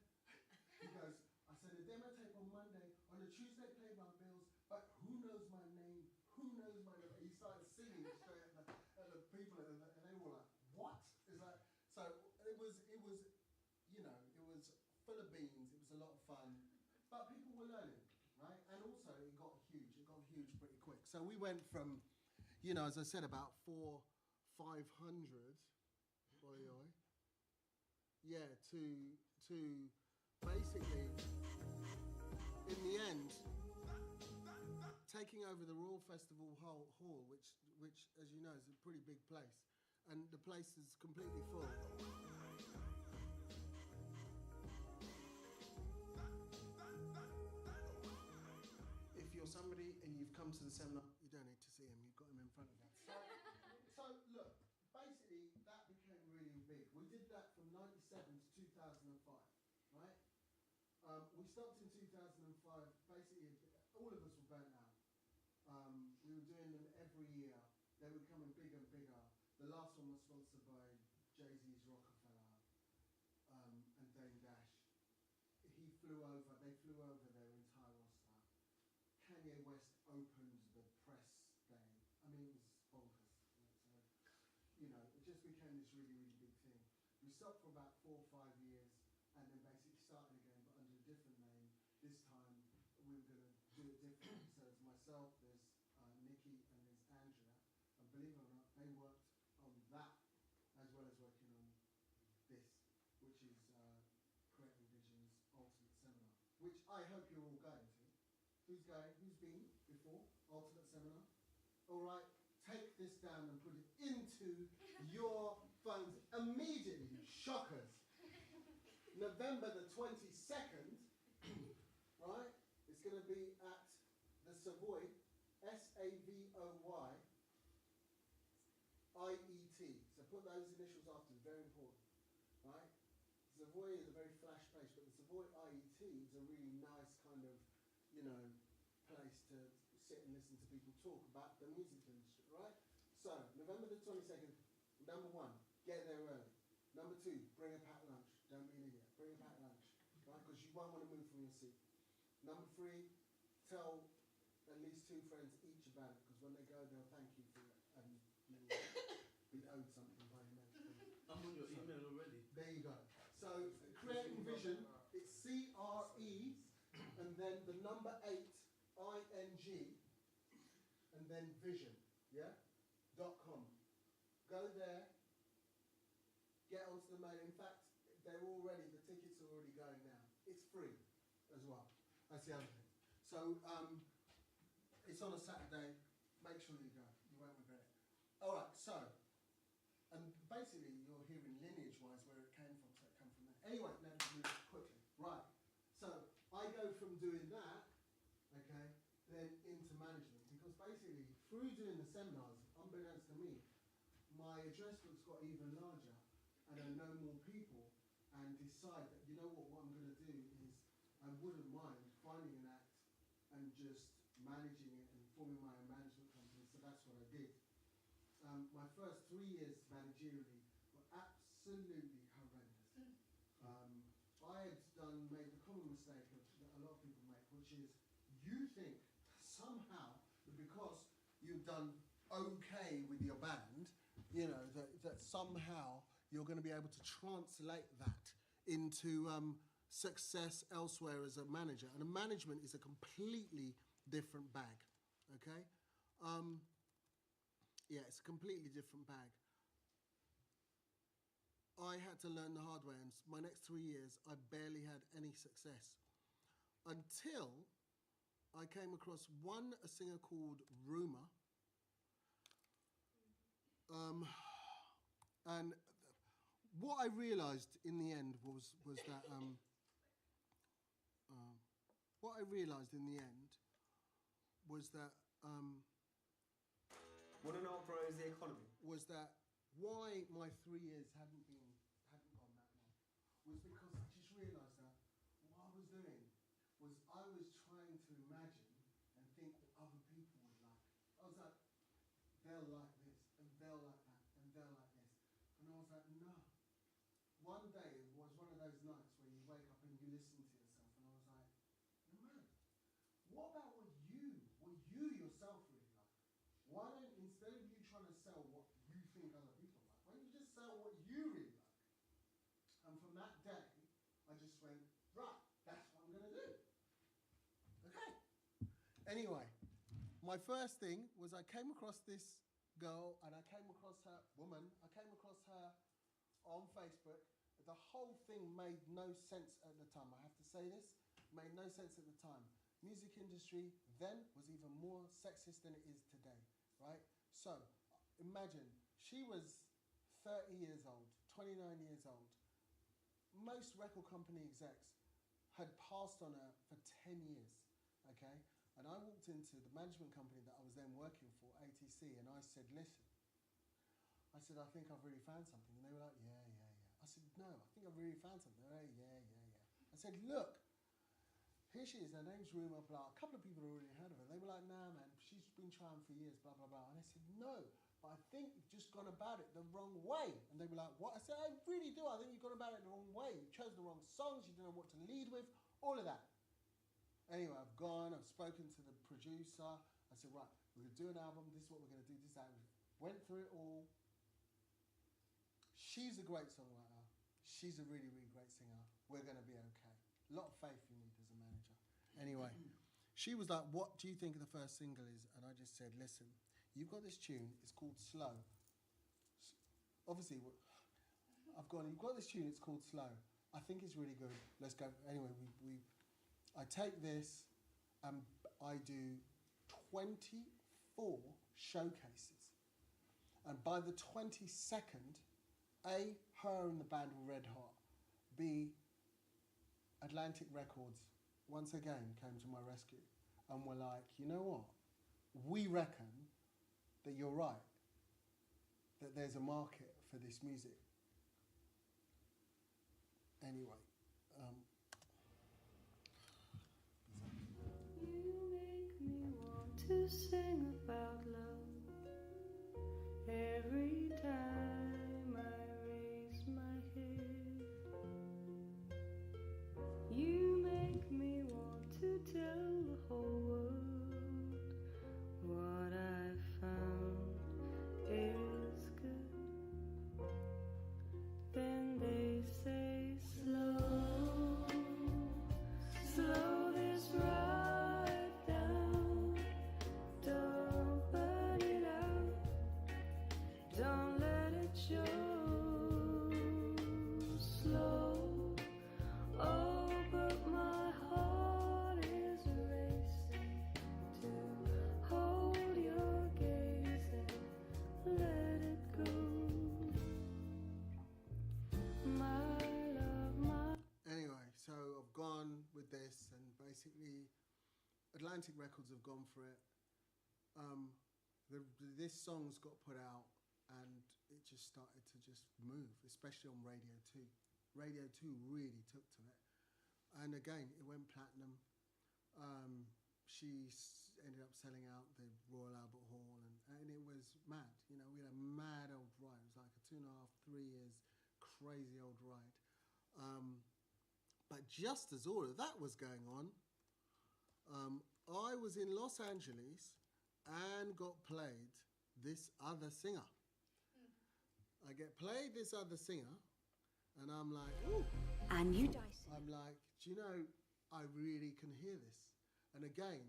He goes, I said a demo tape on Monday, on a Tuesday played my bills, but who knows my name? Who knows my name? He started singing straight at the people, and they were like, what? It's like, so it was, you know, it was full of beans. It was a lot of fun, but people were learning, right? And also it got huge pretty quick. So we went from, you know, as I said, about 500, yeah, to basically, in the end, taking over the Royal Festival Hall, which, as you know, is a pretty big place, and the place is completely full. If you're somebody and you've come to the seminar, you don't need to see him, you've got him in front of you. So look, basically that became really big. We did that from 97 to 2005, right? We stopped in 2005, basically all of us were burnt out. We were doing them every year. They were becoming bigger and bigger. The last one was sponsored by Jay-Z's Rockefeller and Dame Dash. They flew over their entire roster. Kanye West opened the press day. I mean, it was bonkers. So, you know, it just became this really, really big thing. We stopped for about 4 or 5 years and then basically started again, but under a different name. This time we were going to do it differently. So there's myself, there's Nikki, and there's Andrea. And believe it or not, they worked on that as well as working on this, which is Cre8ing Vision's Ultimate Seminar, which I hope you're all going to. Who's going? Who's been before? Ultimate Seminar? All right, take this down and put it into your phones immediately, you shockers. November the 22nd, right? It's going to be at the Savoy, Savoy, IET. So put those initials after, it's very important, right? Savoy is a very flash place, but the Savoy IET is a really nice kind of, you know, place to sit and listen to people talk about the music industry, right? So, November the 22nd, number one, get there early. Number two, bring a packed lunch. Don't be an idiot. Bring a packed lunch, right? Because you won't want to move from your seat. Number three, tell at least 2 friends each about it, because when they go, they'll thank you for it, and you'll be owed something by your next week. I'm on your email already. There you go. So, Cre8ing Vision, it's C-R-E, and then the number 8, I-N-G, and then vision, yeah? .com. Go there, get onto the mail. In fact, they're already, the tickets are already going now. It's free as well. That's the other thing. So, it's on a Saturday. Make sure you go. You won't regret it. All right, so, and basically you're hearing lineage-wise where it came from, so it came from there. Anyway, let's move quickly. Right, so I go from doing that, okay, then into management, because basically through doing the seminars, unbeknownst to me, my address books got even larger, and I know more people, and decide that, you know what I'm going to do is, I wouldn't mind finding an act and just managing it and forming my own management company, so that's what I did. My first 3 years managerially were absolutely horrendous. I had made the common mistake that a lot of people make, which is you think somehow that because you've done okay with your band, you know, that somehow you're going to be able to translate that into success elsewhere as a manager. And a management is a completely different bag, okay? Yeah, it's a completely different bag. I had to learn the hard way, and my next 3 years, I barely had any success. Until I came across a singer called Rumour. And what I realised in the end was that, what I realised in the end was that, Want to know what grows the economy? Was that why my 3 years hadn't gone that long was because I just realised that what I was doing was I was trying to imagine and think what other people would like. I was like, they'll like this, and they'll like that, and they'll like this. And I was like, no. One day it was one of those nights where you wake up and you listen to yourself, and I was like, no man, what about what you yourself really like? Why don't, instead of you trying to sell what you think other people like, why don't you just sell what you really like? And from that day, I just went, right, that's what I'm going to do. Okay. Anyway, my first thing was I came across this girl, and I came across her, I came across her on Facebook. The whole thing made no sense at the time. I have to say this, made no sense at the time. Music industry then was even more sexist than it is today, right? So, imagine, she was 30 years old, 29 years old. Most record company execs had passed on her for 10 years, okay? And I walked into the management company that I was then working for, ATC, and I said, listen, I said, I think I've really found something. And they were like, yeah. I said, no, I think I've really found something. They were like, yeah. I said, look, here she is, her name's Rumour, blah. A couple of people had already heard of her. They were like, nah, man, she's been trying for years, blah, blah, blah. And I said, no, but I think you've just gone about it the wrong way. And they were like, what? I said, I really do. I think you've gone about it the wrong way. You chose the wrong songs, you didn't know what to lead with, all of that. Anyway, I've gone, I've spoken to the producer. I said, right, we're going to do an album. This is what we're going to do. This is that. Went through it all. She's a great songwriter. She's a really, really great singer. We're going to be okay. A lot of faith you need as a manager. Anyway, she was like, what do you think the first single is? And I just said, listen, you've got this tune, it's called Slow. Obviously, you've got this tune, it's called Slow. I think it's really good. Let's go. Anyway, I take this and I do 24 showcases. And by the 22nd, A, her and the band were red hot. B, Atlantic Records once again came to my rescue and were like, you know what? We reckon that you're right, that there's a market for this music. Anyway. You make me want to sing about love every time I raise my head. You make me want to tell the whole world what I found is good. Then they say slow, slow this ride down. Don't burn it out, don't let it show. Slow, oh, but my heart is racing to hold your gaze and let it go. My love, my... Anyway, so I've gone with this, and basically Atlantic Records have gone for it. This song's got put out, and it just started to just move, especially on Radio 2. Radio 2 really took to it. And again, it went platinum. She ended up selling out the Royal Albert Hall, and it was mad. You know, we had a mad old ride. It was like a 2.5, 3 years crazy old ride. But just as all of that was going on, I was in Los Angeles and got played this other singer. I get played this other singer, and I'm like, ooh. And you dice. I'm like, do you know, I really can hear this. And again,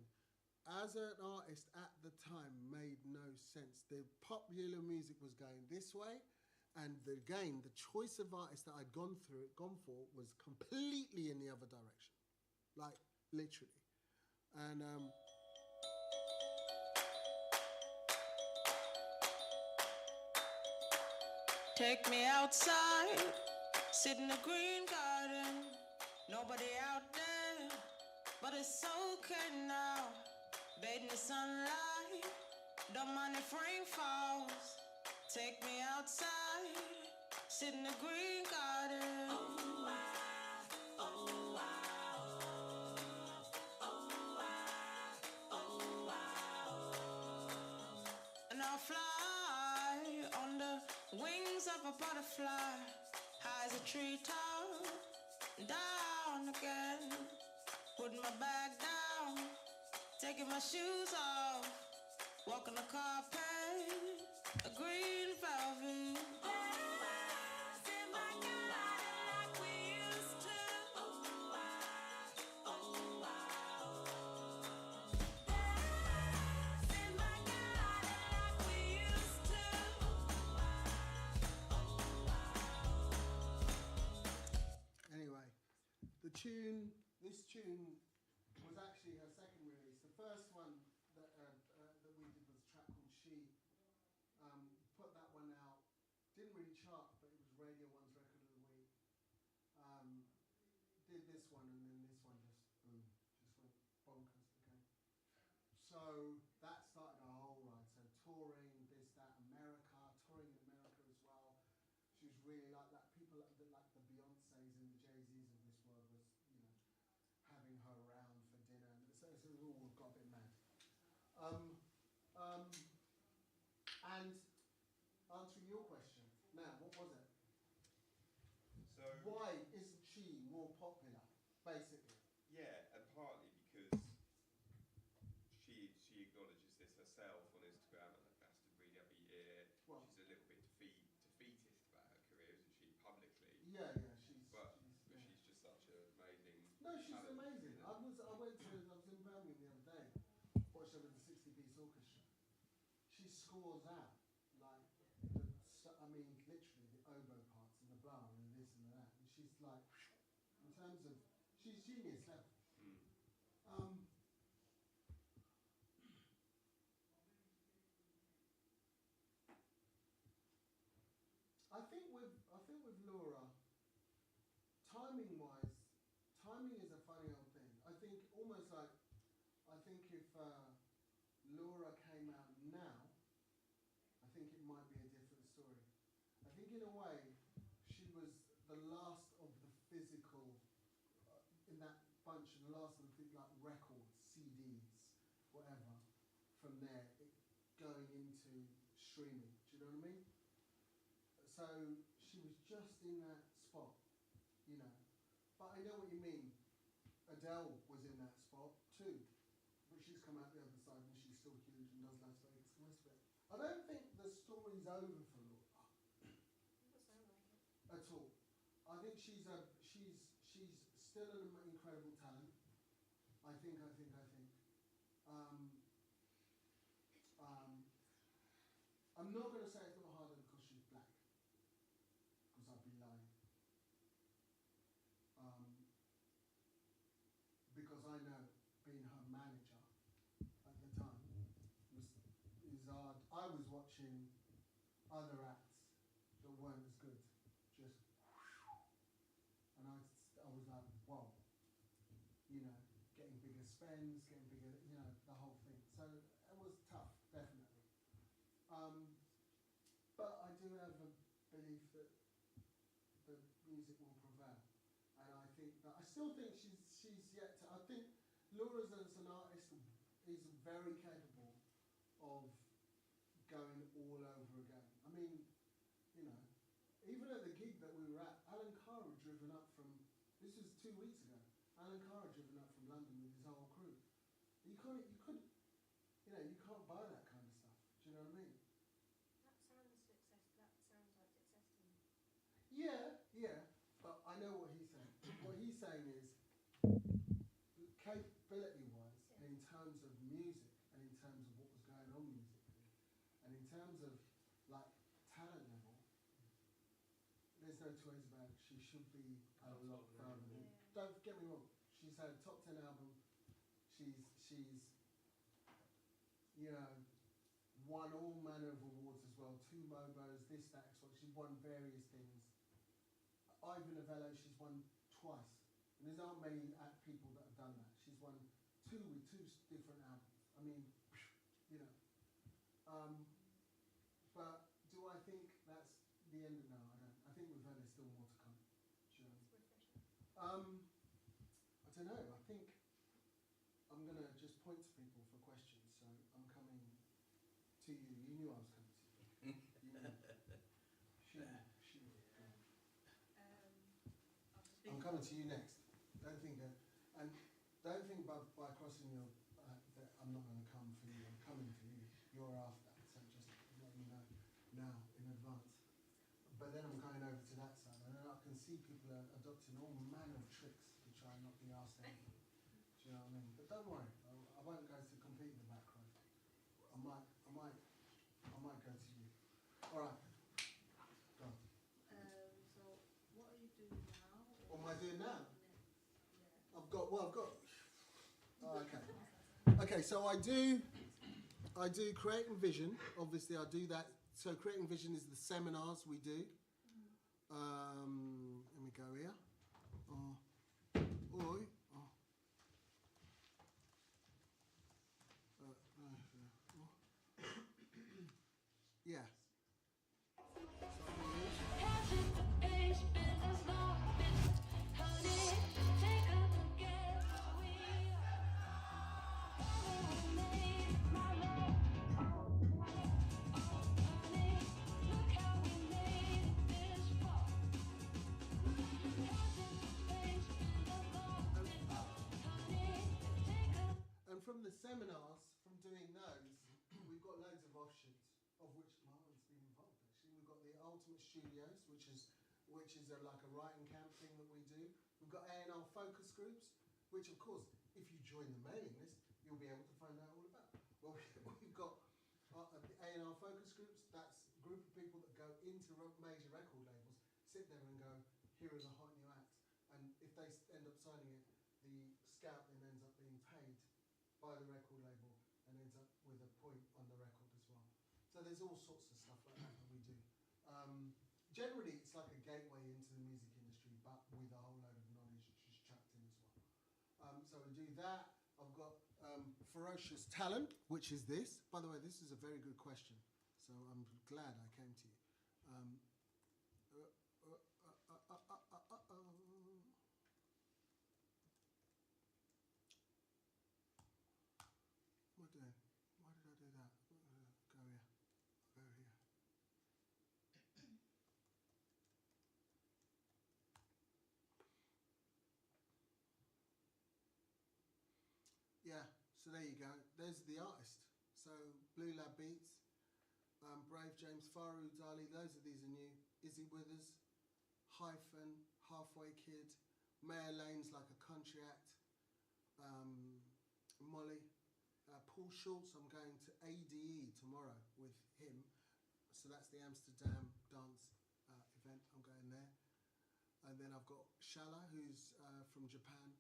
as an artist at the time, made no sense. The popular music was going this way, and again, the choice of artists that I'd gone for was completely in the other direction. Like, literally. And take me outside, sit in the green garden. Nobody out there, but it's okay now. Bathe in the sunlight, don't mind if rain falls. Take me outside, sit in the green garden. Oh, wow, oh, wow, oh, wow, oh, wow. And I'll fly on the wings of a butterfly, high as a treetop, down again. Putting my bag down, taking my shoes off, walking the carpet, a green velvet. Anyway, this tune was actually her second release. The first one that we did was a track called She. Put that one out. Didn't really chart, but it was Radio 1's Record of the Week. Did this one, and then this one just boom, just went bonkers. Okay. So that started our whole ride. So touring, this, that, America, touring in America as well. She was really like that. People like the Beyoncés and the Jay-Z's of this world was, you know, having her around for dinner. So it all got a bit mad. And answering your question, now, what was it? So why isn't she more popular, basically? Yeah, and partly because she acknowledges this herself on Instagram and Glastonbury every year. Well, she's a little bit defeatist about her career, isn't she, publicly? Yeah, she's just such an amazing. No, tours out, like, I mean, literally the oboe parts and the blower and this and that. And she's like, in terms of, she's genius level. I think with Laura, timing-wise, timing is a funny old thing. I think almost like, I think if Laura came out now, I think it might be a different story. I think in a way, she was the last of the physical, in that bunch, the last of the like records, CDs, whatever, from there, going into streaming. Do you know what I mean? So she was just in that spot, you know. But I know what you mean. Adele was in that spot too. But she's come out the other side and she's still huge and does Las Vegas and the rest of it. I don't think the story's over for Laura. At all. I think she's still an incredible talent. I think. I'm not going to say it's not harder because she's black. Because I'd be lying. Because I know, being her manager at the time, is hard. I was watching other acts that weren't as good, just, and I was like, whoa, you know, getting bigger spends, getting bigger, you know, the whole thing. So it was tough, definitely. But I do have a belief that the music will prevail, and I think that I still think she's yet to. I think Laura as an artist is very capable of going all over again. I mean, you know, even at the gig that we were at, Alan Carr had driven up from. This was 2 weeks ago. Alan Carr had driven up from London with his whole crew. You can't buy that kind of stuff. Do you know what I mean? That sounds like success to me. Yeah, but I know what he's saying. What he's saying is, capability-wise, and in terms of music, and in terms of what was going on musically, and in terms of, like, talent level, there's no two ways about it. She should be a lot further. Don't get me wrong. She's had a top 10 album. She's, you know, won all manner of awards as well. 2 Mobos, this, that, X, she's won various things. Ivan Novello, she's won twice. And there aren't many people that have done that. She's won 2 with 2 different albums. I mean, you know. But do I think that's the end of now? I don't. I think with her there's still more to come. Sure. I don't know. I think I'm going to just point to people for questions. So I'm coming to you. You knew I was coming to you. You knew. I'm coming to you next. Don't think by crossing your that I'm not going to come for you. I'm coming for you. You're after. So just let me know now in advance. But then I'm going over to that side, and then I can see people are adopting all manner of tricks to try and not be asked anything. Do you know what I mean? But don't worry, I won't go to compete in the back row. I might go to you. All right. Go on. So what are you doing now? What am I doing now? Yeah. I've got. Oh, okay. Okay, so I do Cre8ing Vision. Obviously, I do that. So Cre8ing Vision is the seminars we do. Let me go here. Yeah. And from the seminars, from doing those, we've got loads of offshoots, of which Marlon's been involved actually. We've got the Ultimate Studios, which is like a writing camp thing that we do. We've got A&R focus groups, which of course, if you join the mailing list, you'll be able to find out all about. Well, we've got At the A&R focus groups, that's a group of people that go into major record labels, sit there and go, here are the hot new acts. And if they end up signing it, the scout then ends up being paid by the record label and ends up with a point on the record as well. So there's all sorts of stuff like that we do. Generally, it's like a gateway into the music industry, but with a whole load of knowledge just chucked in as well. So we do that. I've got Ferocious Talent, which is this. By the way, this is a very good question, so I'm glad I came to you. What then? Why did I do that? Go here. Go here. Yeah, so there you go. There's the artist. So Blue Lab Beats, Brave James, Faru Dali, these are new. Izzy Withers, Hyphen, Halfway Kid, Mayor Lane's like a country act, Molly, Paul Schultz, I'm going to ADE tomorrow with him. So that's the Amsterdam dance event, I'm going there. And then I've got Shala, who's from Japan.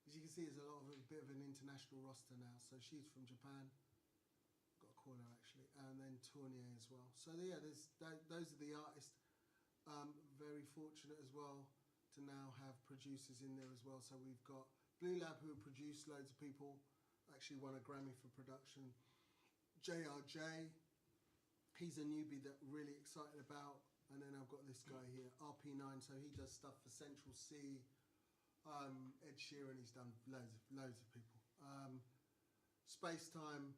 As you can see, there's a bit of an international roster now. So she's from Japan. Got to call her actually. And then Tournier as well. So yeah, those are the artists. Very fortunate as well to now have producers in there as well. So we've got Blue Lab, who produced loads of people. Actually won a Grammy for production. JRJ, he's a newbie that I'm really excited about. And then I've got this guy here, RP9, so he does stuff for Central C. Ed Sheeran, he's done loads of people. Space Time,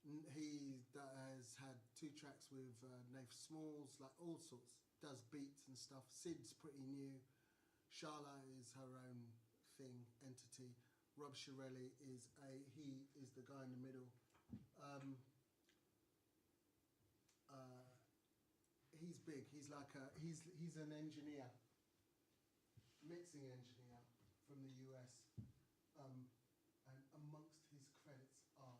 he has had 2 tracks with Nath Smalls, like all sorts, does beats and stuff. Sid's pretty new. Shala is her own thing, entity. Rob Shirelli is he is the guy in the middle. He's big. He's like he's an engineer, mixing engineer from the US, and amongst his credits are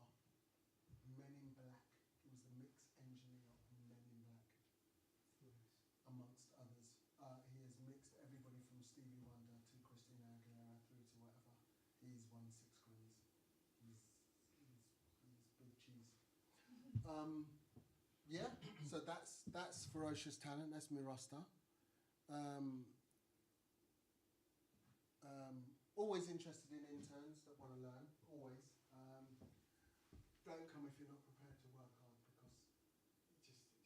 Men in Black. He was the mix engineer of Men in Black, amongst others. He has mixed everybody from Stevie Wonder to Christina Aguilera through to whatever. He's won 6 Grammys. He's big cheese. Yeah, so that's Ferocious Talent. That's my roster. Always interested in interns that want to learn. Always. Don't come if you're not prepared to work hard, because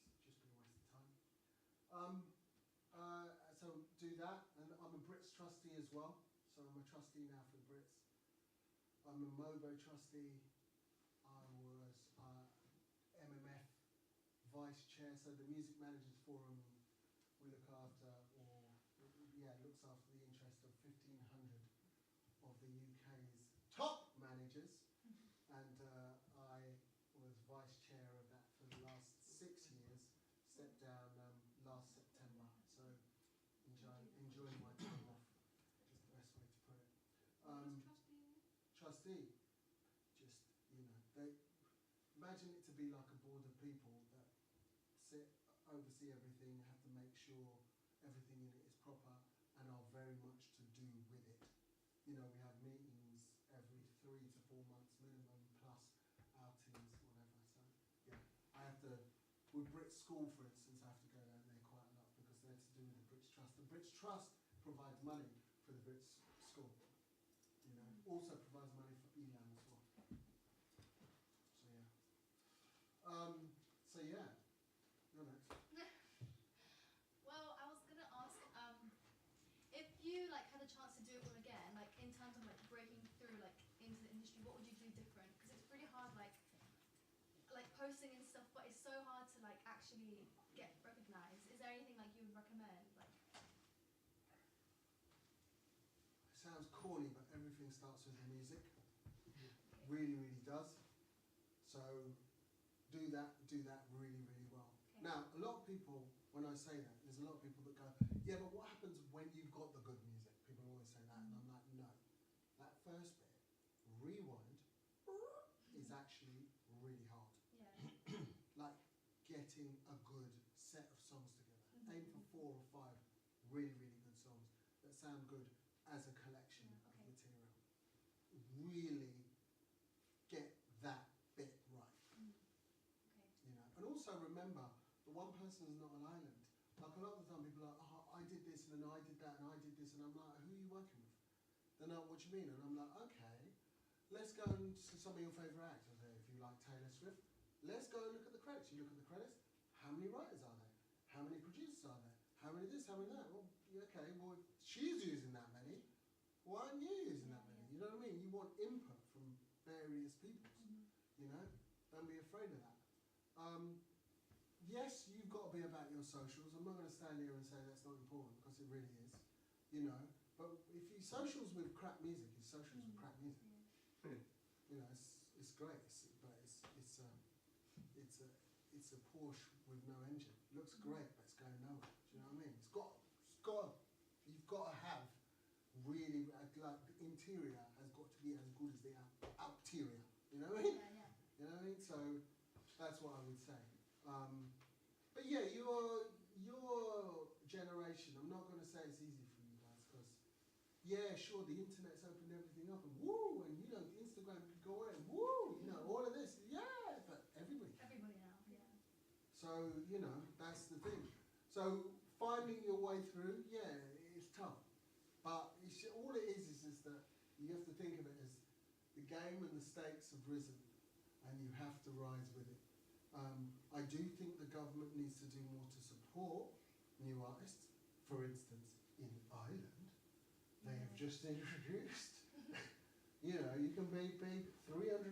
it's just be a waste of time. So do that, and I'm a Brits trustee as well. So I'm a trustee now for the Brits. I'm a MOBO trustee. I was MMF vice chair, so the Music Managers Forum we look after, looks after the interest of 1,500 of the UK's top managers, and I was vice chair of that for the last 6 years. Stepped down last September, so enjoying my time off is the best way to put it. Trustee, just they imagine it to be like a board of people that oversee everything, have to make sure everything in it is proper, and are very much to do with it. We have meetings every 3 to 4 months minimum, plus outings, whatever. So yeah, I have to. With Brits School, for instance, I have to go down there quite a lot because they're to do with the Brits Trust. The Brits Trust provides money for the Brits School. Also provides money for ELAM as well. So yeah. You're next. Well, I was gonna ask, if you had a chance to do it all again, in terms of breaking through into the industry, what would you do different? Because it's pretty hard, like posting and stuff, but it's so hard to actually get recognized. Is there anything you would recommend? It sounds corny, but everything starts with the music. Really, really does. So do that really, really well. Okay. Now, a lot of people, when I say that, there's a lot of people that go, yeah, but what happens when you've got the good music? People always say that, and I'm like, no. That first bit, rewind, is actually really hard. Yeah. really, really good songs that sound good as a collection of material. Really get that bit right. You know, and also remember, the one person is not an island. Like a lot of the time people are like, oh, I did this and then I did that and I did this, and I'm like, who are you working with? They're like, what do you mean? And I'm like, okay, let's go and see some of your favourite acts. I say, if you like Taylor Swift, let's go and look at the credits. You look at the credits, how many writers are there? How many producers are there? How many this, how many that? Well, okay, well, she's using that many. Why aren't you using that many? You know what I mean? You want input from various people, you know? Don't be afraid of that. Yes, you've got to be about your socials. I'm not going to stand here and say that's not important, because it really is, you know? But if you socials with crap music, it's socials with crap music. You know, it's great, but it's a Porsche with no engine. It looks great, but it's going nowhere. Do you know what I mean? You've got to have really, like the interior has got to be as good as the outerior. You know what I mean? You know what I mean? So that's what I would say. But yeah, your generation, I'm not going to say it's easy for you guys, because yeah, sure, the internet's opened everything up, and woo, and you know, Instagram could go away, and woo, you know, all of this, yeah, but everybody now, yeah. So, you know, that's the thing. So finding your way through, yeah, it's tough, but all it is that you have to think of it as the game and the stakes have risen, and you have to rise with it. I do think the government needs to do more to support new artists. For instance, in Ireland, they have just introduced, you know, you can pay £350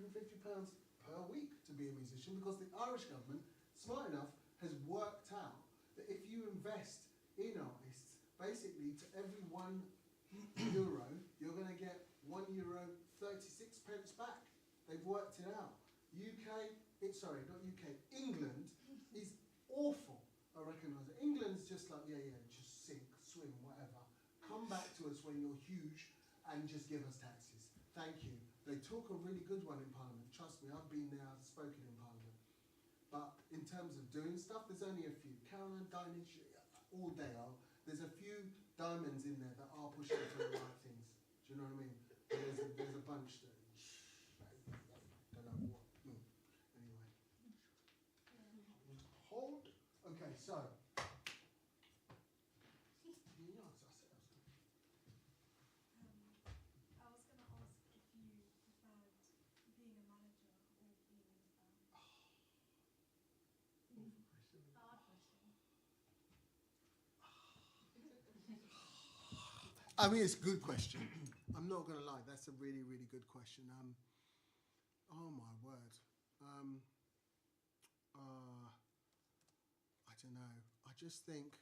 per week to be a musician, because the Irish government, smart enough, has worked out that if you invest in artists, basically to every €1, you're going to get €1.36 back. They've worked it out. England is awful. I recognise it. England's just like, just sink, swim, whatever. Come back to us when you're huge and just give us taxes. Thank you. They took a really good one in Parliament. Trust me, I've been there, I've spoken in Parliament. But in terms of doing stuff, there's only a few. Caroline Dinage, all day, there's a few diamonds in there that are pushing for the right things. Do you know what I mean? There's a bunch that, don't know what. Anyway. Hold. Okay, so. I was going to ask if you preferred being a manager or being in a band. Hard question. I mean, it's a good question. I'm not going to lie, that's a really, really good question. Oh my word. I don't know. I just think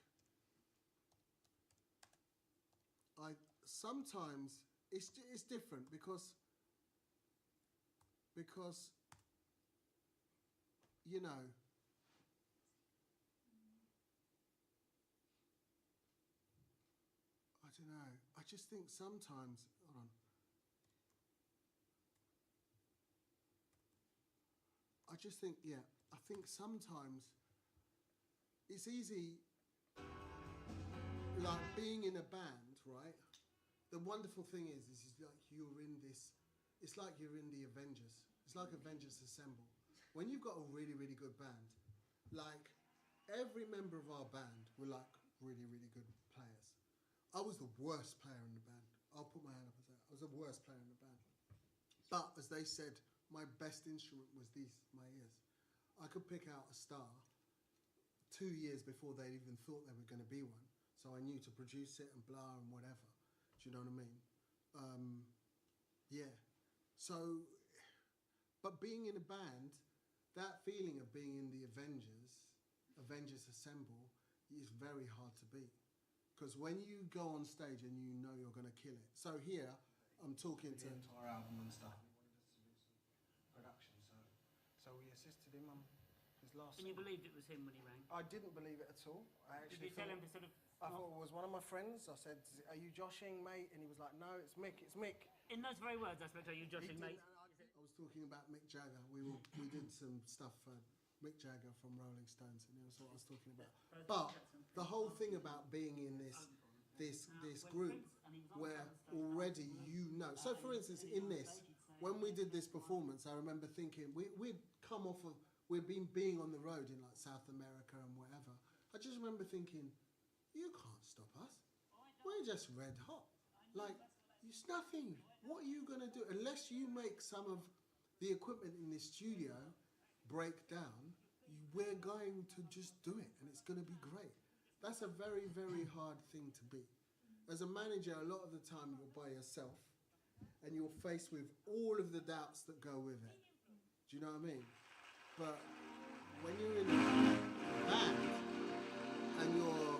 sometimes it's different because you know, I don't know. I just think sometimes, hold on. I just think, I think sometimes it's easy, like being in a band, right? The wonderful thing is like you're in this, it's like you're in the Avengers. It's like Avengers Assemble. When you've got a really, really good band, like every member of our band were like really, really good players. I was the worst player in the band. I'll put my hand up and say I was the worst player in the band. But as they said, my best instrument was my ears. I could pick out a star 2 years before they even thought they were going to be one. So I knew to produce it and blah and whatever. Do you know what I mean? So, but being in a band, that feeling of being in the Avengers Assemble, is very hard to beat. Because when you go on stage and you know you're going to kill it. So here, I'm talking to... the entire album and stuff. We wanted us to do some production, so we assisted him on his last And you song. believed it was him when he rang? I didn't believe it at all. I Did actually you tell him to sort of... I thought it was one of my friends. I said, are you joshing, mate? And he was like, no, it's Mick, it's Mick. In those very words, I spoke to you, joshing, mate. I was talking about Mick Jagger. We did some stuff for Mick Jagger from Rolling Stones, and that's what I was talking about. But the whole thing about being in this this group where already you know. So for instance, in this, when we did this performance, I remember thinking, we'd come off of, we'd been being on the road in like South America and whatever. I just remember thinking, you can't stop us. We're just red hot. Like, it's nothing. What are you going to do? Unless you make some of the equipment in this studio break down, we're going to just do it, and it's going to be great. That's a very, very hard thing to be. As a manager, a lot of the time you're by yourself, and you're faced with all of the doubts that go with it. Do you know what I mean? But when you're in a band, and you're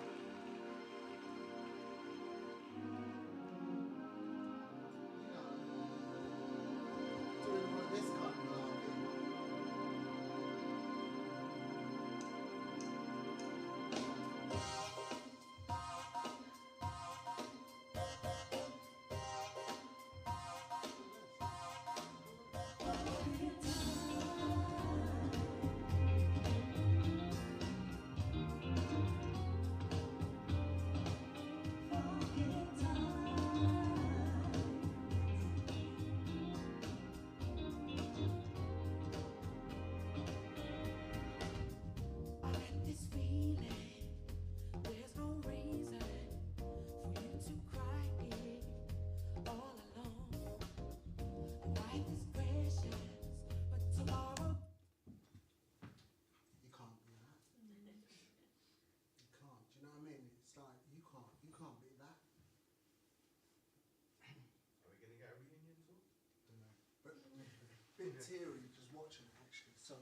teary just watching it actually, so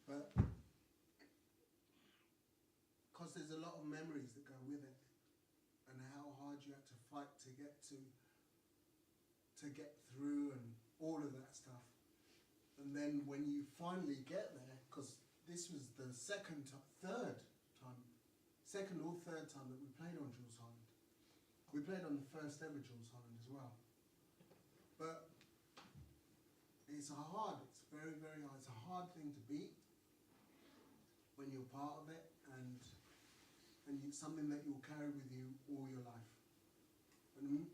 but because there's a lot of memories that go with it and how hard you had to fight to get through and all of that stuff, and then when you finally get there, because this was the second or third time that we played on Jules Holland. We played on the first ever Jules Holland as well, but it's very, very hard. It's a hard thing to beat when you're part of it, and it's something that you'll carry with you all your life. And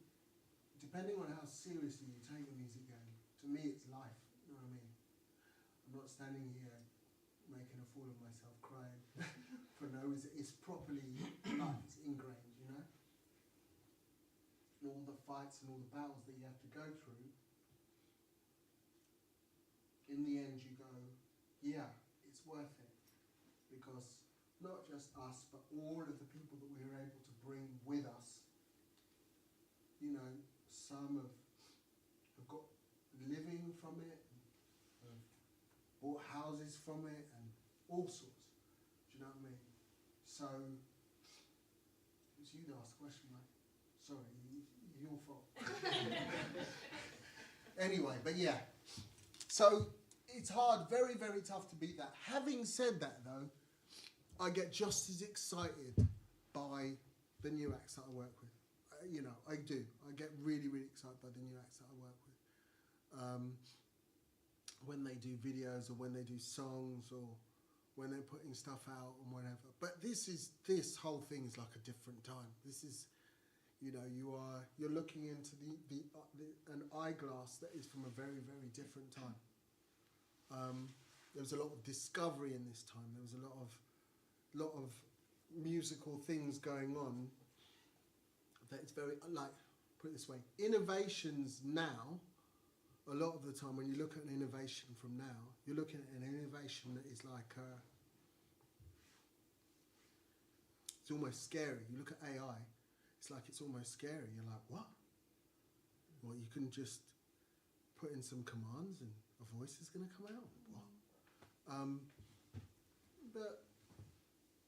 depending on how seriously you take the music game, to me it's life, you know what I mean? I'm not standing here making a fool of myself, crying for no reason. It's properly life, it's ingrained, you know? And all the fights and all the battles that you have to go through, in the end you go, yeah, it's worth it. Because not just us, but all of the people that we were able to bring with us, you know, some have got living from it, have bought houses from it, and all sorts. Do you know what I mean? So, it was you that asked the question, right? Sorry, your fault. Anyway, but yeah. So it's hard, very, very tough to beat that. Having said that, though, I get just as excited by the new acts that I work with. You know, I do. I get really, really excited by the new acts that I work with. When they do videos or when they do songs or when they're putting stuff out and whatever. But this whole thing is like a different time. This is, you know, you're looking into an eyeglass that is from a very, very different time. There was a lot of discovery in this time. There was a lot of musical things going on that it's very, like, put it this way, innovations now, a lot of the time when you look at an innovation from now, you're looking at an innovation that is like, it's almost scary. You look at AI, it's like it's almost scary. You're like, what? Well, you can just put in some commands and a voice is going to come out. What? But,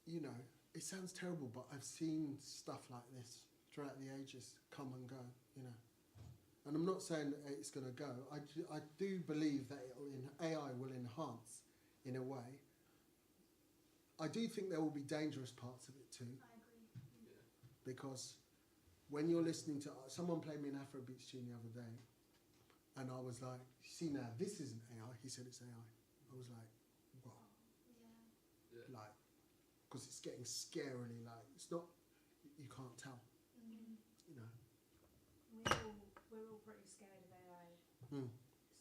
you know, it sounds terrible, but I've seen stuff like this throughout the ages come and go, you know. And I'm not saying that it's going to go. I do believe that AI will enhance in a way. I do think there will be dangerous parts of it too. I agree. Yeah. Because when you're listening to, someone played me an Afrobeats tune the other day, and I was like, see now, this isn't AI. He said it's AI. I was like, wow. Yeah. Like, because it's getting scarily, like, it's not, you can't tell. you know. We're all pretty scared of AI.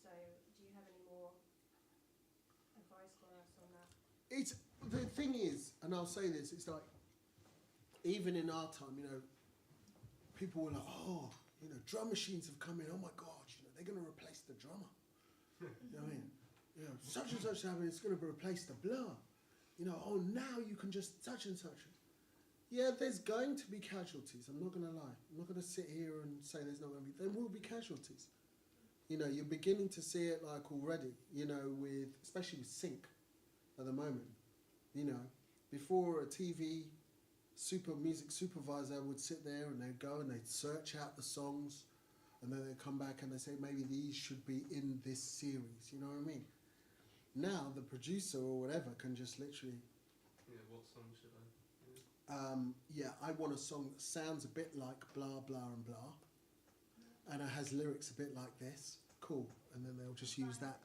So, do you have any more advice for us on that? It's the thing is, and I'll say this, it's like even in our time, you know, people were like, oh, you know, drum machines have come in. Oh my God, you know, they're going to replace the drummer. You know what I mean? You know, such and such happening. It's going to replace the blur. You know, oh, now you can just such and such. Yeah, there's going to be casualties. I'm not going to lie. I'm not going to sit here and say there's not going to be. There will be casualties. You know, you're beginning to see it like already. You know, with especially with sync at the moment. You know, before a TV music supervisor would sit there and they'd go and they'd search out the songs, and then they'd come back and they say maybe these should be in this series. You know what I mean? Now the producer or whatever can just literally. Yeah, what song should I? Yeah, I want a song that sounds a bit like blah blah and blah, and it has lyrics a bit like this. Cool, and then they'll just use that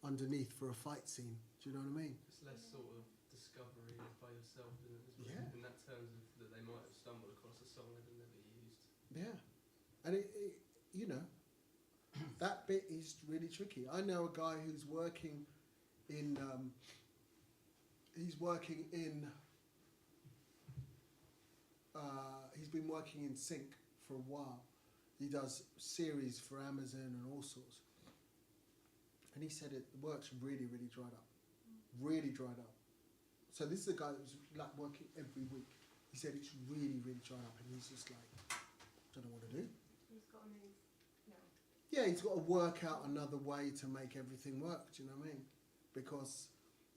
underneath for a fight scene. Do you know what I mean? It's less sort of discovery by yourself, isn't it? Yeah. In that terms of that they might have stumbled across a song they've never used. Yeah, and it you know, that bit is really tricky. I know a guy who's working in. He's been working in sync for a while. He does series for Amazon and all sorts. And he said the work's really, really dried up. Really dried up. So this is a guy that was like working every week. He said it's really, really dried up, and he's just like, don't know what to do. He's got to move now. Yeah, he's got to work out another way to make everything work. Do you know what I mean? Because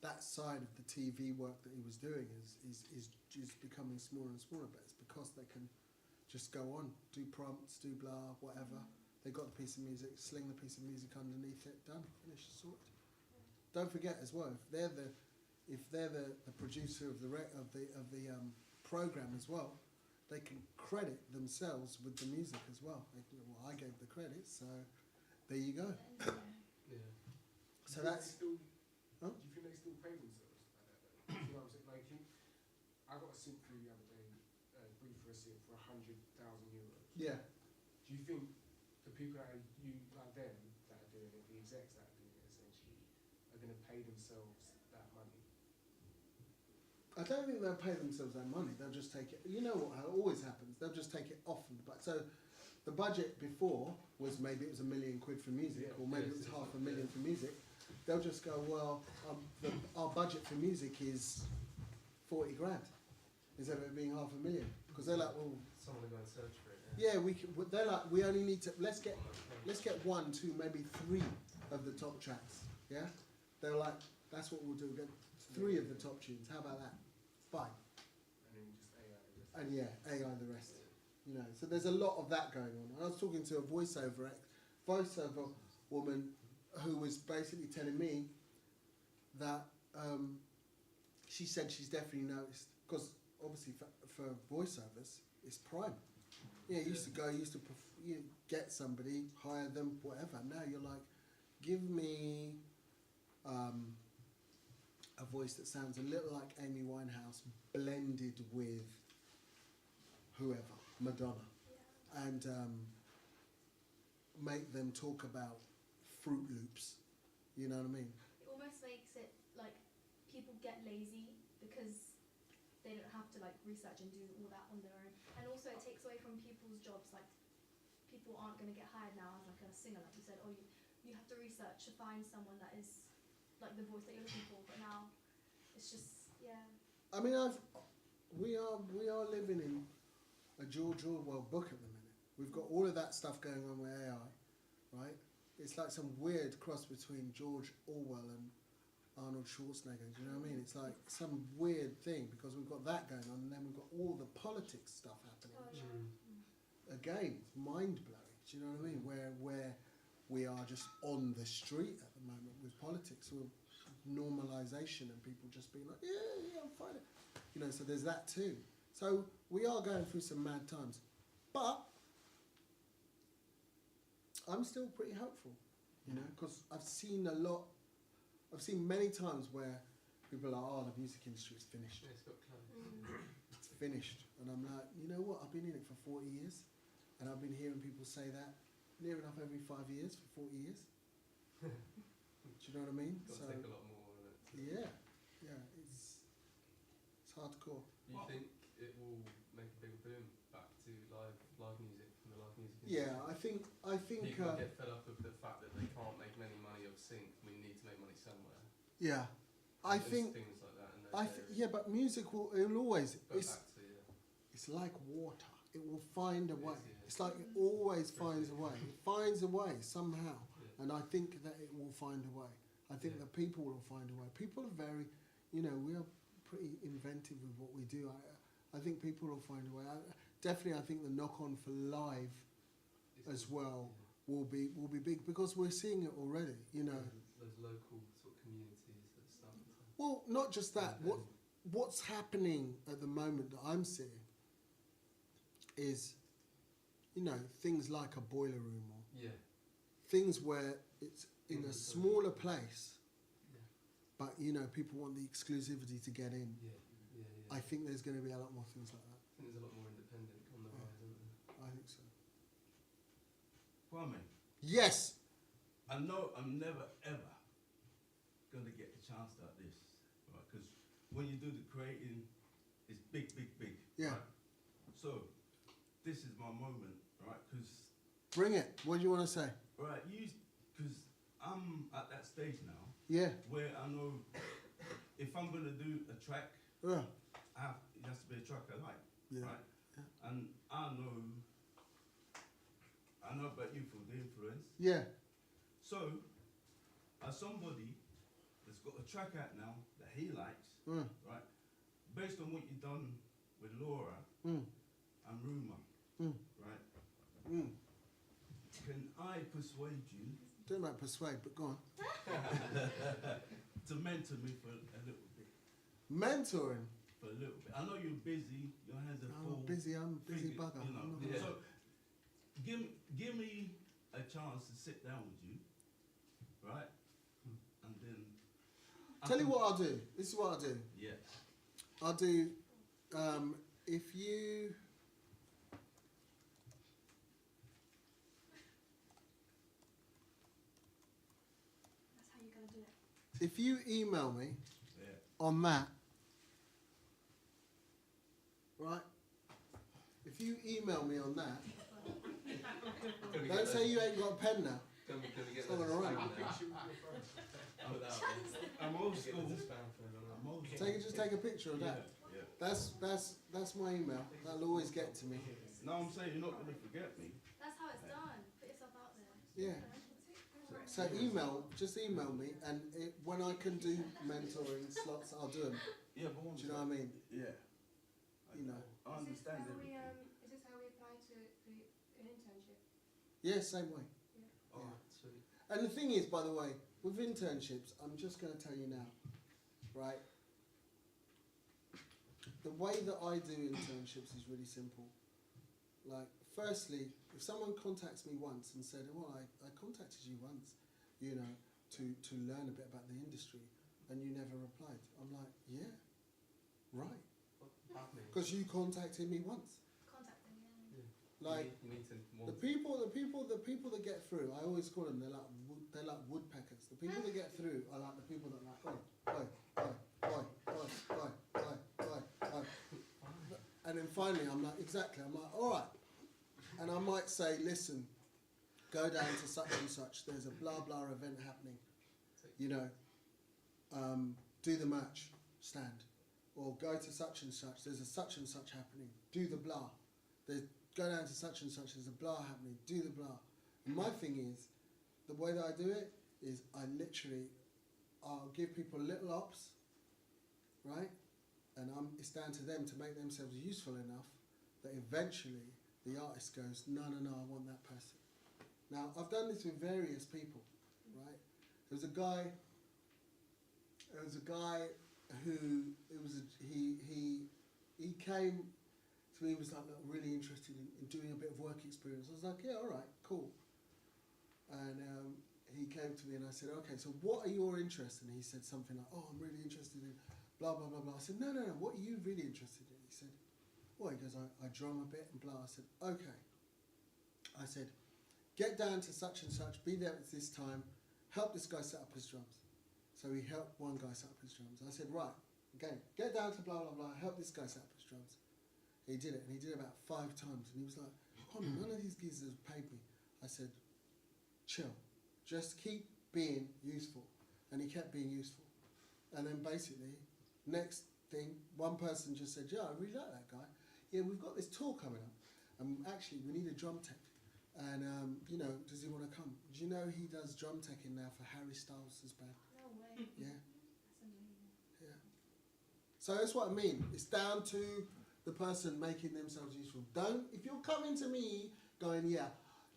that side of the TV work that he was doing is becoming smaller and smaller, but it's because they can just go on, do prompts, do blah, whatever. They got the piece of music, sling the piece of music underneath it, done, finished, sorted. Don't forget as well, if they're the producer of the program as well, they can credit themselves with the music as well. They can, well, I gave the credit, so there you go. Yeah. So that's. Huh? Do you think they still pay themselves like that though? You know what I'm saying? Like, I got a sync through the other day, brief for a sync for €100,000. Yeah. Do you think the people that are like them that are doing it, the execs that are doing it essentially, are going to pay themselves that money? I don't think they'll pay themselves that money. They'll just take it. You know what always happens? They'll just take it off of the budget. So the budget before was maybe it was £1 million for music, or maybe it was $500,000 for music. They'll just go, well, our budget for music is 40 grand instead of it being $500,000, because they're like, well, someone will go and search for it. Yeah, we can. They're like, we only need to let's get 1, 2, maybe 3 of the top tracks. Yeah, they're like, that's what we'll do. Get 3 of the top tunes. How about that? Fine. And then just AI. And yeah, AI the rest. You know, so there's a lot of that going on. I was talking to a voiceover woman who was basically telling me that she said she's definitely noticed, because obviously for voiceovers it's prime. Yeah, you used to get somebody, hire them, whatever. Now you're like, give me a voice that sounds a little like Amy Winehouse blended with whoever, Madonna, and make them talk about Fruit Loops. You know what I mean? It almost makes it like people get lazy because they don't have to like research and do all that on their own, and also it takes away from people's jobs. Like people aren't going to get hired now as like a singer, like you said. Oh, you have to research to find someone that is like the voice that you're looking for. But now it's just I mean, we are living in a George Orwell book at the minute. We've got all of that stuff going on with AI, right? It's like some weird cross between George Orwell and Arnold Schwarzenegger. Do you know what I mean? It's like some weird thing, because we've got that going on, and then we've got all the politics stuff happening. Again, it's mind blowing. Do you know what I mean? Where we are just on the street at the moment with politics, with normalisation, and people just being like, yeah, I'm fine. You know, so there's that too. So we are going through some mad times, but I'm still pretty hopeful, you know, because I've seen many times where people are like, oh, the music industry is finished. Yeah, it's got closed. It's finished. And I'm like, you know what, I've been in it for 40 years. And I've been hearing people say that near enough every 5 years for 40 years. Do you know what I mean? Got to take a lot more on it. Yeah, it's hardcore. Do you think it will make a big boom back to live music from the live music industry? Yeah, I think people get fed up with the fact that they can't make any money off sync. We need to make money somewhere. Yeah, I think things like that. yeah, but music it'll always Go it's back to, it's like water. It will find a way. yeah. It's like it always finds a way. It finds a way somehow, and I think that it will find a way. I think that people will find a way. People are very, we are pretty inventive with what we do. I think people will find a way. Definitely, I think the knock-on for live as well will be big because we're seeing it already. Those local sort of communities that are starting to. Well, not just that. What's happening at the moment that I'm seeing is, things like a boiler room or things where it's in a smaller place, but people want the exclusivity to get in. I think there's going to be a lot more things like that. I think there's a lot more independent on the rise, isn't there? I think so. Kwame. Yes. I know I'm never ever going to get a chance like this, right? Because when you do the creating, it's big, big, big. Yeah. Right? So this is my moment, right? Because bring it. What do you want to say? Right, because I'm at that stage now. Yeah. Where I know if I'm going to do a track, it has to be a track I like, right? Yeah. And I know about you for the influence. Yeah. So, as somebody that's got a track out now that he likes, right? Based on what you've done with Laura and Rumour, right? Can I persuade you? Don't like persuade, but go on. To mentor me for a little bit. Mentoring? For a little bit. I know you're busy. Your hands are full. I'm a busy bugger. So, give me a chance to sit down with you, right? And then. Tell you what I'll do. This is what I'll do. Yeah. I'll do. If you. That's how you're gonna do it. If you email me on that, right? If you email me on that, don't say you ain't got a pen now. It's not gonna run. I'm old school. Just take a picture of that. That's my email. That'll always get to me. No, I'm saying you're not gonna forget me. That's how it's done. Put yourself out there. Yeah. So just email me, and when I can do mentoring slots, I'll do them. Yeah, but do you know what I mean? Yeah. I understand it. Is this how we apply to an internship? Yeah, same way. Yeah. Alright, sweet. And the thing is, by the way, with internships, I'm just going to tell you now, right? The way that I do internships is really simple. Like, firstly, if someone contacts me once and said, well, I contacted you once, to learn a bit about the industry, and you never replied, I'm like, yeah, right. Because you contacted me once. Contacting, yeah. Like the people that get through, I always call them. They're like woodpeckers. The people that get through are like the people that oi. And then finally, I'm like, exactly. I'm like, all right. And I might say, listen, go down to such and such. There's a blah blah event happening. Do the merch stand. Or go to such and such, there's a such and such happening, do the blah. Go down to such and such, there's a blah happening, do the blah. And my thing is, the way that I do it is I'll give people little ops, right? And it's down to them to make themselves useful enough that eventually the artist goes, no, I want that person. Now, I've done this with various people, right? There was a guy who he came to me, was like, look, really interested in doing a bit of work experience. I was like, yeah, all right, cool. And he came to me and I said, okay, so what are your interests? And he said something like, oh, I'm really interested in blah, blah, blah, blah. I said, no, what are you really interested in? He said, well, he goes, I drum a bit and blah. I said, okay, I said, get down to such and such, be there at this time, help this guy set up his drums. So he helped one guy set up his drums. I said, right, again, get down to blah, blah, blah, help this guy set up his drums. He did it, and he did it about 5 times, and he was like, oh, none of these geezers have paid me. I said, chill, just keep being useful. And he kept being useful. And then basically, next thing, one person just said, yeah, I really like that guy. Yeah, we've got this tour coming up. Actually, we need a drum tech. And, you know, does he want to come? Do you know he does drum teching now for Harry Styles' band? No way. Yeah. That's amazing. Yeah. So that's what I mean. It's down to the person making themselves useful. If you're coming to me going, yeah,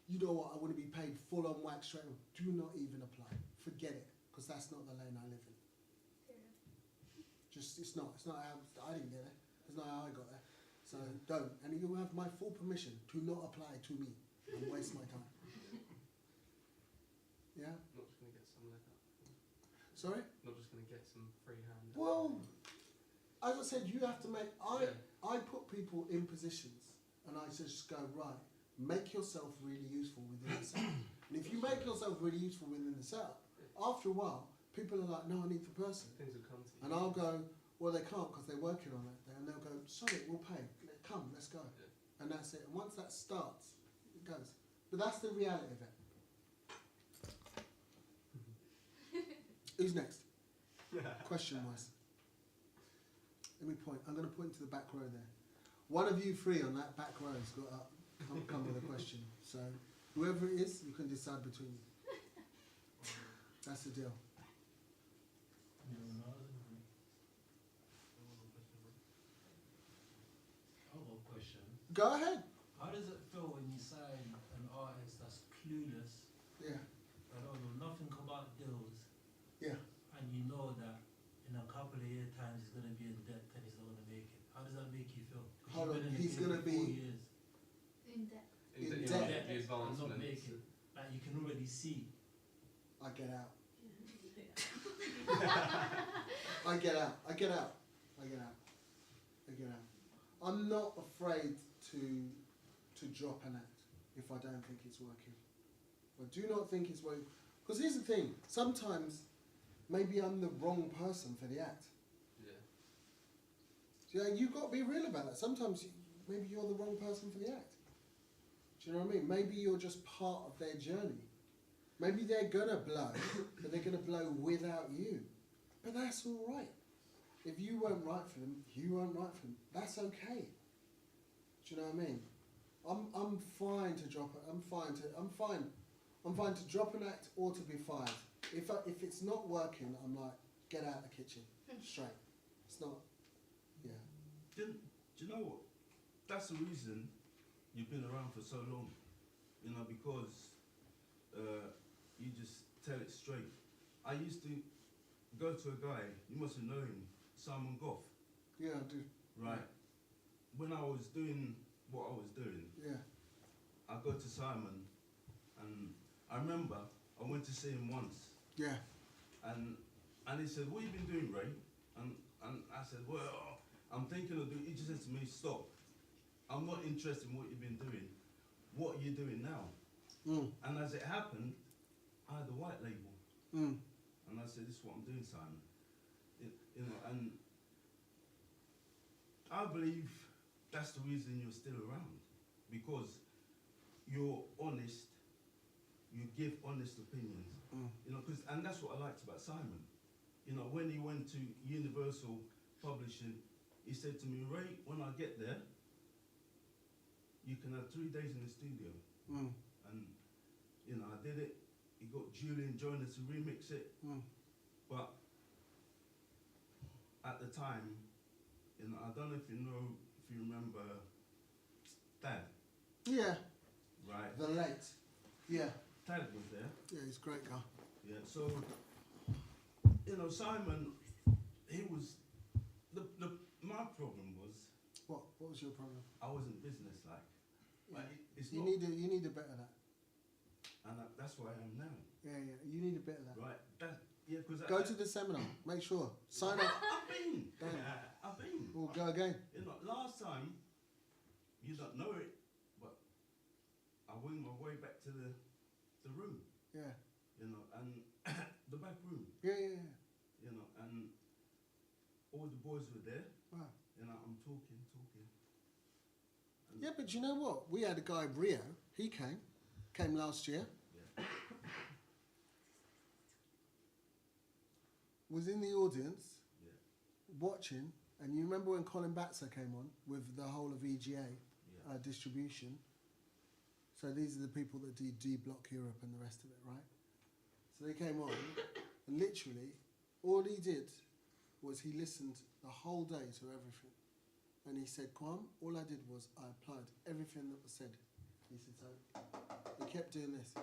you know what, I want to be paid full on whack straight away, do not even apply. Forget it, because that's not the lane I live in. Just, it's not how, I didn't get it. It's not how I got there. So don't. And you have my full permission to not apply to me and waste my time. Yeah? Not just going to get some leg up. Sorry? Not just going to get some free hand. Well, as I said, you have to make, I put people in positions and I just go, right, make yourself really useful within the setup. And if you make yourself really useful within the setup, after a while, people are like, no, I need the person. Things will come to you. And I'll go, well, they can't because they're working on it. And they'll go, sorry, we'll pay. Come, let's go. Yeah. And that's it. And once that starts, it goes. But that's the reality of it. Who's next? Question-wise. Let me point. I'm going to point to the back row there. One of you 3 on that back row has got up. Come with a question. So whoever it is, you can decide between you. That's the deal. I've got a question. Go ahead. How does it feel when you sign an artist that's clueless? Yeah. I don't know nothing about deals. Yeah. And you know that in a couple of years' time he's going to be in debt and he's not going to make it. How does that make you feel? Hold on, he's going to be in debt. In debt. The advancement. Not making. Like you can already see. I get out. I get out. I get out. I get out. I get out. I'm not afraid to drop an act if I don't think it's working. I do not think it's working. Because here's the thing. Sometimes maybe I'm the wrong person for the act. Yeah. So you've got to be real about that. Sometimes maybe you're the wrong person for the act. Do you know what I mean? Maybe you're just part of their journey. Maybe they're going to blow, but they're going to blow without you. But that's all right. If you weren't right for them, you weren't right for them. That's okay. Do you know what I mean? I'm fine to drop it. I'm fine to drop an act or to be fired. If it's not working, I'm like, get out of the kitchen. Straight. It's not, yeah. Do you know what? That's the reason you've been around for so long. You know, because you just tell it straight. I used to go to a guy, you must have known him, Simon Goff. Yeah, I do. Right. When I was doing what I was doing, I go to Simon, and I remember I went to see him once. Yeah. And he said, what have you been doing, Ray? And I said, well, I'm thinking of doing, he just said to me, stop. I'm not interested in what you've been doing. What are you doing now? And as it happened, I had a white label. And I said, this is what I'm doing, Simon. You know, and I believe that's the reason you're still around. Because you're honest, you give honest opinions. You know, and that's what I liked about Simon. You know, when he went to Universal Publishing, he said to me, Ray, when I get there, you can have 3 days in the studio. And, you know, I did it. He got Julian joined us to remix it. But at the time, you know, I don't know if you remember Dad. Yeah. Right. The late. Yeah. Dad was there. Yeah, he's a great guy. Yeah, so, you know, Simon, he was, my problem was... What was your problem? I wasn't business-like. Yeah. It's you not, need a bit of that. And that's where I am now. Yeah, you need a bit of that. Right, because go to the seminar, make sure. Sign up. I've been. I've been. We'll go again. You know, last time, you don't know it, but I winged my way back to the room. Yeah. You know, and the back room. Yeah, yeah, yeah. You know, and all the boys were there. Wow. You know, I'm talking. And Yeah, but you know what? We had a guy, Rio, he came last year. Yeah. Was in the audience, Yeah. watching, and you remember when Colin Batzer came on with the whole of EGA distribution? So these are the people that do D-Block Europe and the rest of it, right? So they came on, and literally, all he did was he listened the whole day to everything. And he said, Kwame, all I did was I applied everything that was said. He said, so he kept doing this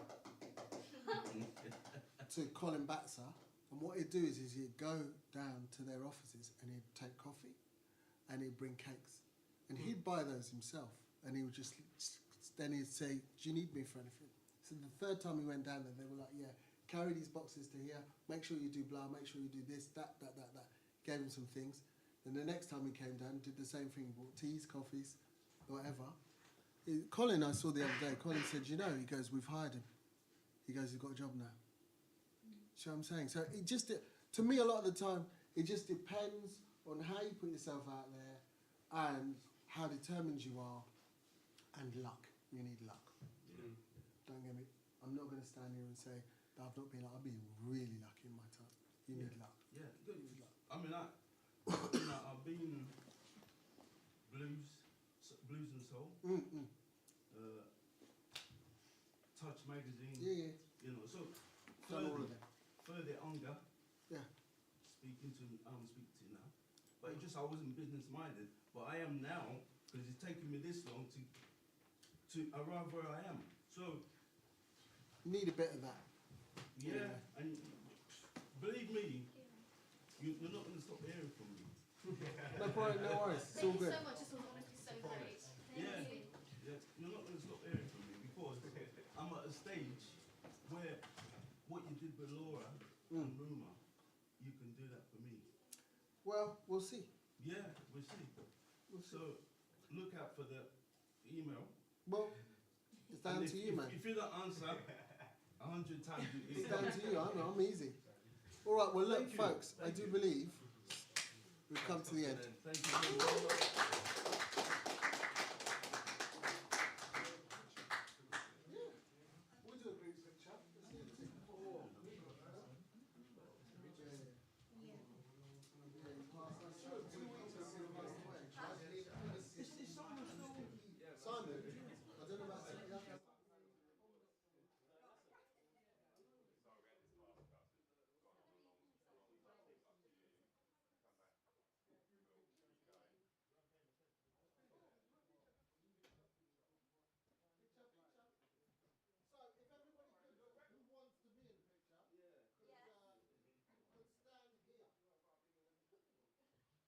to Colin Batzer. And what he'd do is he'd go down to their offices and he'd take coffee and he'd bring cakes. And he'd buy those himself. And he would just, then he'd say, do you need me for anything? So the third time he went down there, they were like, yeah, carry these boxes to here, make sure you do blah, make sure you do this, that. Gave him some things. Then the next time he came down, did the same thing, bought teas, coffees, whatever. Colin, I saw the other day, Colin said, you know, he goes, we've hired him. He goes, he's got a job now. See what I'm saying? So it just, to me, a lot of the time, it just depends on how you put yourself out there and how determined you are, and luck. You need luck. Yeah. Don't get me, I'm not going to stand here and say that I've not been lucky. I've been really lucky in my time. You need luck. Yeah, You need luck. I mean, you know, I've been blues and soul. Touch magazine. Yeah. You know, so Done all of them. further younger. Yeah. Speaking to now, but it's just I wasn't business minded, but I am now because it's taken me this long to arrive where I am. So You need a bit of that. yeah, and believe me, you're not going to stop hearing from me. No problem, no worries. It's all Thank you good. so much. This was honestly so great. Thank Yeah. you. Yeah, you're not going to stop hearing from me because I'm at a stage where what you did with Laura and Ruma, you can do that for me. Well, we'll see. Yeah, we'll see. So look out for the email. Well, it's down to you, man. If you don't answer 100 times, It's down to you. I'm easy. All right. Well, look, folks. I do believe we've come to the end. Thank you very much.